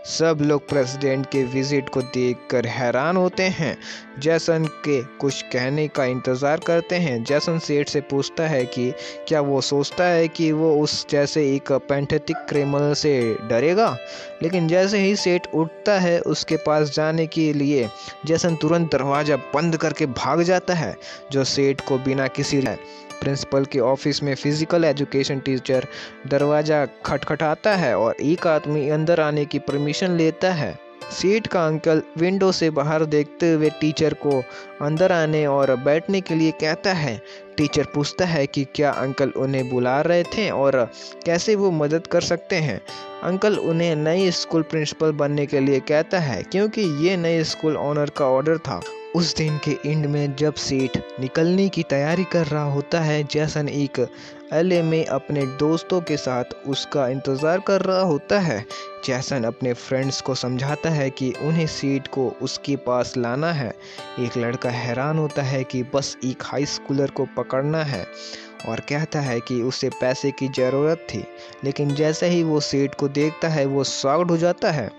सब लोग प्रेसिडेंट के विजिट को देखकर हैरान होते हैं। जैसन के कुछ कहने का इंतज़ार करते हैं। जैसन सेठ से पूछता है कि क्या वो सोचता है कि वो उस जैसे एक पैंथेटिक क्रिमिनल से डरेगा, लेकिन जैसे ही सेठ उठता है उसके पास जाने के लिए जैसन तुरंत दरवाज़ा बंद करके भाग जाता है, जो सेठ को बिना किसी प्रिंसिपल के ऑफिस में फिजिकल एजुकेशन टीचर दरवाज़ा खटखटाता है और एक आदमी अंदर आने की परमिशन लेता है। सेठ का अंकल विंडो से बाहर देखते हुए टीचर को अंदर आने और बैठने के लिए कहता है। टीचर पूछता है कि क्या अंकल उन्हें बुला रहे थे और कैसे वो मदद कर सकते हैं। अंकल उन्हें नई स्कूल प्रिंसिपल बनने के लिए कहता है, क्योंकि ये नए स्कूल ऑनर का ऑर्डर था। उस दिन के एंड में जब सेठ निकलने की तैयारी कर रहा होता है, जैसन एक एलए में अपने दोस्तों के साथ उसका इंतज़ार कर रहा होता है। जैसन अपने फ्रेंड्स को समझाता है कि उन्हें सेठ को उसके पास लाना है। एक लड़का हैरान होता है कि बस एक हाई स्कूलर को पकड़ना है और कहता है कि उसे पैसे की ज़रूरत थी, लेकिन जैसे ही वो सेठ को देखता है वो शॉक्ड हो जाता है।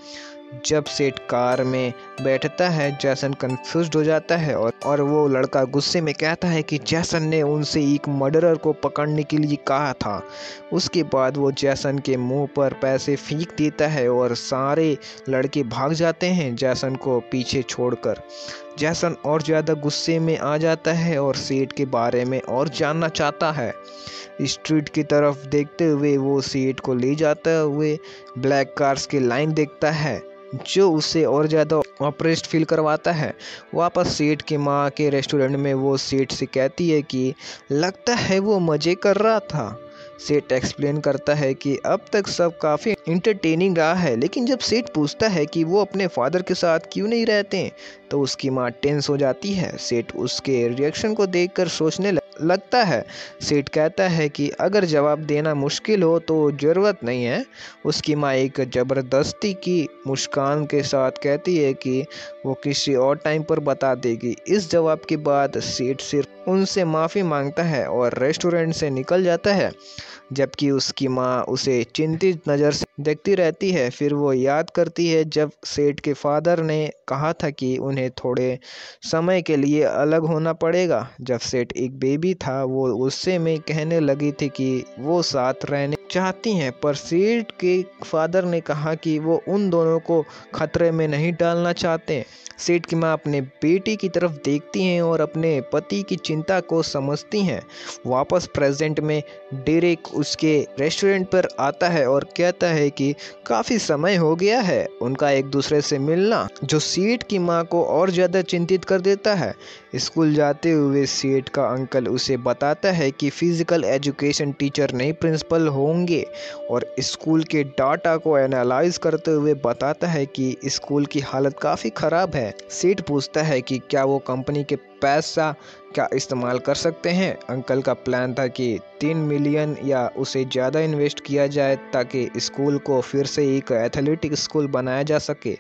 जब सेठ कार में बैठता है जैसन कंफ्यूज्ड हो जाता है और वो लड़का गुस्से में कहता है कि जैसन ने उनसे एक मर्डरर को पकड़ने के लिए कहा था। उसके बाद वो जैसन के मुंह पर पैसे फेंक देता है और सारे लड़के भाग जाते हैं जैसन को पीछे छोड़कर। जैसन और ज़्यादा गुस्से में आ जाता है और सेठ के बारे में और जानना चाहता है। स्ट्रीट की तरफ देखते हुए वो सेठ को ले जाते हुए ब्लैक कार्स की लाइन देखता है, जो उसे और ज़्यादा ऑप्रेस्ड फील करवाता है। वापस सेठ की माँ के रेस्टोरेंट में वो सेठ से कहती है कि लगता है वो मज़े कर रहा था। सेठ एक्सप्लेन करता है कि अब तक सब काफ़ी इंटरटेनिंग रहा है, लेकिन जब सेठ पूछता है कि वो अपने फादर के साथ क्यों नहीं रहते तो उसकी माँ टेंस हो जाती है। सेठ उसके रिएक्शन को देखकर सोचने लगता है। सेठ कहता है कि अगर जवाब देना मुश्किल हो तो ज़रूरत नहीं है। उसकी माँ एक ज़बरदस्ती की मुस्कान के साथ कहती है कि वो किसी और टाइम पर बता देगी। इस जवाब के बाद सेठ सिर्फ उनसे माफ़ी मांगता है और रेस्टोरेंट से निकल जाता है, जबकि उसकी माँ उसे चिंतित नज़र से देखती रहती है। फिर वो याद करती है जब सेठ के फादर ने कहा था कि उन्हें थोड़े समय के लिए अलग होना पड़ेगा। जब सेठ एक बेबी था वो गुस्से में कहने लगी थी कि वो साथ रहने चाहती हैं, पर सेठ के फादर ने कहा कि वो उन दोनों को खतरे में नहीं डालना चाहते। सेठ की माँ अपने बेटी की तरफ देखती हैं और अपने पति की चिंता को समझती हैं। वापस प्रेजेंट में डेरेक उसके रेस्टोरेंट पर आता है और कहता है कि काफ़ी समय हो गया है उनका एक दूसरे से मिलना, जो सेठ की माँ को और ज़्यादा चिंतित कर देता है। स्कूल जाते हुए सेठ का अंकल उसे बताता है कि फिजिकल एजुकेशन टीचर नहीं प्रिंसिपल होंगे और स्कूल के डाटा को एनालाइज करते हुए बताता है कि स्कूल की हालत काफ़ी ख़राब है। सेठ पूछता है कि क्या वो कंपनी के पैसा का इस्तेमाल कर सकते हैं। अंकल का प्लान था कि 3 मिलियन या उसे ज़्यादा इन्वेस्ट किया जाए ताकि स्कूल को फिर से एक एथलेटिक स्कूल बनाया जा सके।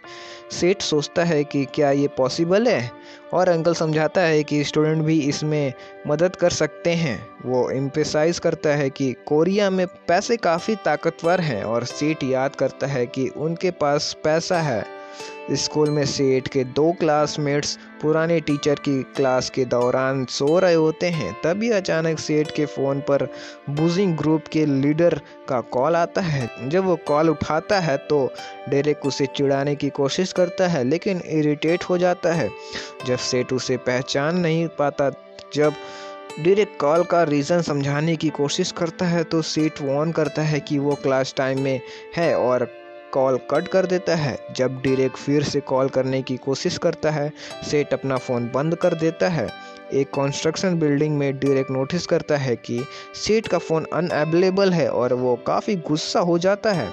सेठ सोचता है कि क्या ये पॉसिबल है और अंकल समझाता है कि स्टूडेंट भी इसमें मदद कर सकते हैं। वो एम्फेसाइज करता है कि कोरिया में पैसे काफ़ी ताकतवर हैं और सेठ याद करता है कि उनके पास पैसा है। स्कूल में सेठ के 2 क्लासमेट्स पुराने टीचर की क्लास के दौरान सो रहे होते हैं। तभी अचानक सेठ के फ़ोन पर बुजिंग ग्रुप के लीडर का कॉल आता है। जब वो कॉल उठाता है तो डेरेक उसे चिढ़ाने की कोशिश करता है, लेकिन इरिटेट हो जाता है जब सेठ उसे पहचान नहीं पाता। जब डेरेक कॉल का रीज़न समझाने की कोशिश करता है तो सेठ वार्न करता है कि वो क्लास टाइम में है और कॉल कट कर देता है। जब डेरेक फिर से कॉल करने की कोशिश करता है, सेठ अपना फ़ोन बंद कर देता है। एक कंस्ट्रक्शन बिल्डिंग में डेरेक नोटिस करता है कि सेठ का फ़ोन अनअवेलेबल है और वो काफ़ी गुस्सा हो जाता है।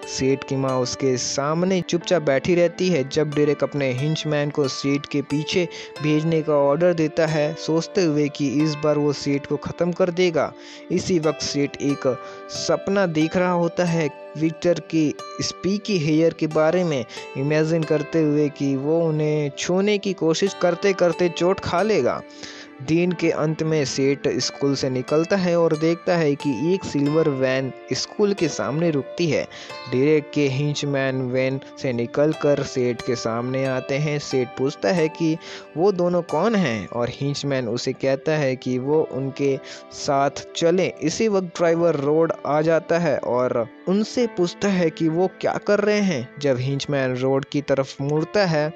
सेठ की माँ उसके सामने चुपचाप बैठी रहती है जब डेरेक अपने हिंचमैन को सेठ के पीछे भेजने का ऑर्डर देता है, सोचते हुए कि इस बार वो सेठ को ख़त्म कर देगा। इसी वक्त सेठ एक सपना देख रहा होता है विक्टर की स्पीकी हेयर के बारे में, इमेजिन करते हुए कि वो उन्हें छूने की कोशिश करते करते चोट खा लेगा। दिन के अंत में सेठ स्कूल से निकलता है और देखता है कि एक सिल्वर वैन स्कूल के सामने रुकती है। डेरेक के हिंचमैन वैन से निकलकर सेठ के सामने आते हैं। सेठ पूछता है कि वो दोनों कौन हैं और हिंचमैन उसे कहता है कि वो उनके साथ चलें। इसी वक्त ड्राइवर रोड आ जाता है और उनसे पूछता है कि वो क्या कर रहे हैं। जब हिंचमैन रोड की तरफ मुड़ता है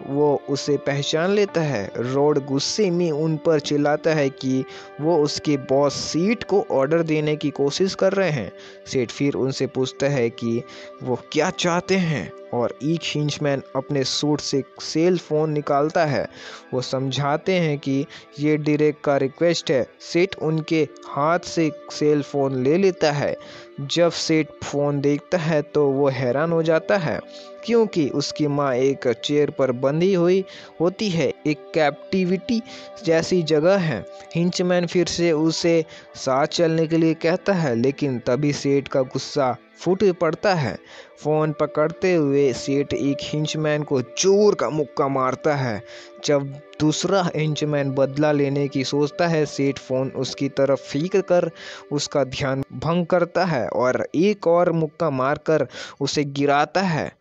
वो उसे पहचान लेता है। रोड गुस्से में उन पर चिल्लाता है कि वो उसके बॉस सेठ को ऑर्डर देने की कोशिश कर रहे हैं। सेठ फिर उनसे पूछता है कि वो क्या चाहते हैं और एक हिंचमैन अपने सूट से सेल फोन निकालता है। वो समझाते हैं कि ये डेरेक का रिक्वेस्ट है। सेठ उनके हाथ से सेल फोन ले लेता है। जब सेठ फ़ोन देखता है तो वो हैरान हो जाता है क्योंकि उसकी माँ एक चेयर पर बंधी हुई होती है। एक कैप्टिविटी जैसी जगह है। हिंचमैन फिर से उसे साथ चलने के लिए कहता है, लेकिन तभी सेठ का गुस्सा फूट पड़ता है। फ़ोन पकड़ते हुए सेठ एक हिंचमैन को जोर का मुक्का मारता है। जब दूसरा हिंचमैन बदला लेने की सोचता है, सेठ फ़ोन उसकी तरफ फेंक कर उसका ध्यान भंग करता है और एक और मुक्का मारकर उसे गिराता है।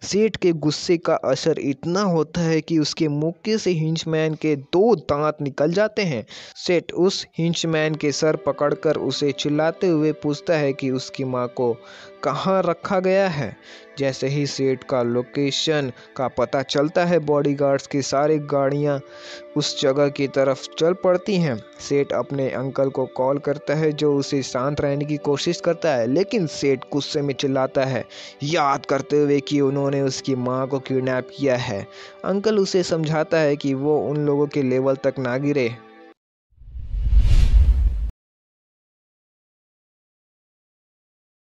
सेठ के गुस्से का असर इतना होता है कि उसके मुक्के से हिंचमैन के 2 दांत निकल जाते हैं। सेठ उस हिंचमैन के सर पकड़कर उसे चिल्लाते हुए पूछता है कि उसकी माँ को कहाँ रखा गया है। जैसे ही सेठ का लोकेशन का पता चलता है, बॉडीगार्ड्स की सारी गाड़ियाँ उस जगह की तरफ चल पड़ती हैं। सेठ अपने अंकल को कॉल करता है जो उसे शांत रहने की कोशिश करता है, लेकिन सेठ गुस्से में चिल्लाता है, याद करते हुए कि उन्होंने उसकी माँ को किडनैप किया है। अंकल उसे समझाता है कि वो उन लोगों के लेवल तक ना गिरे।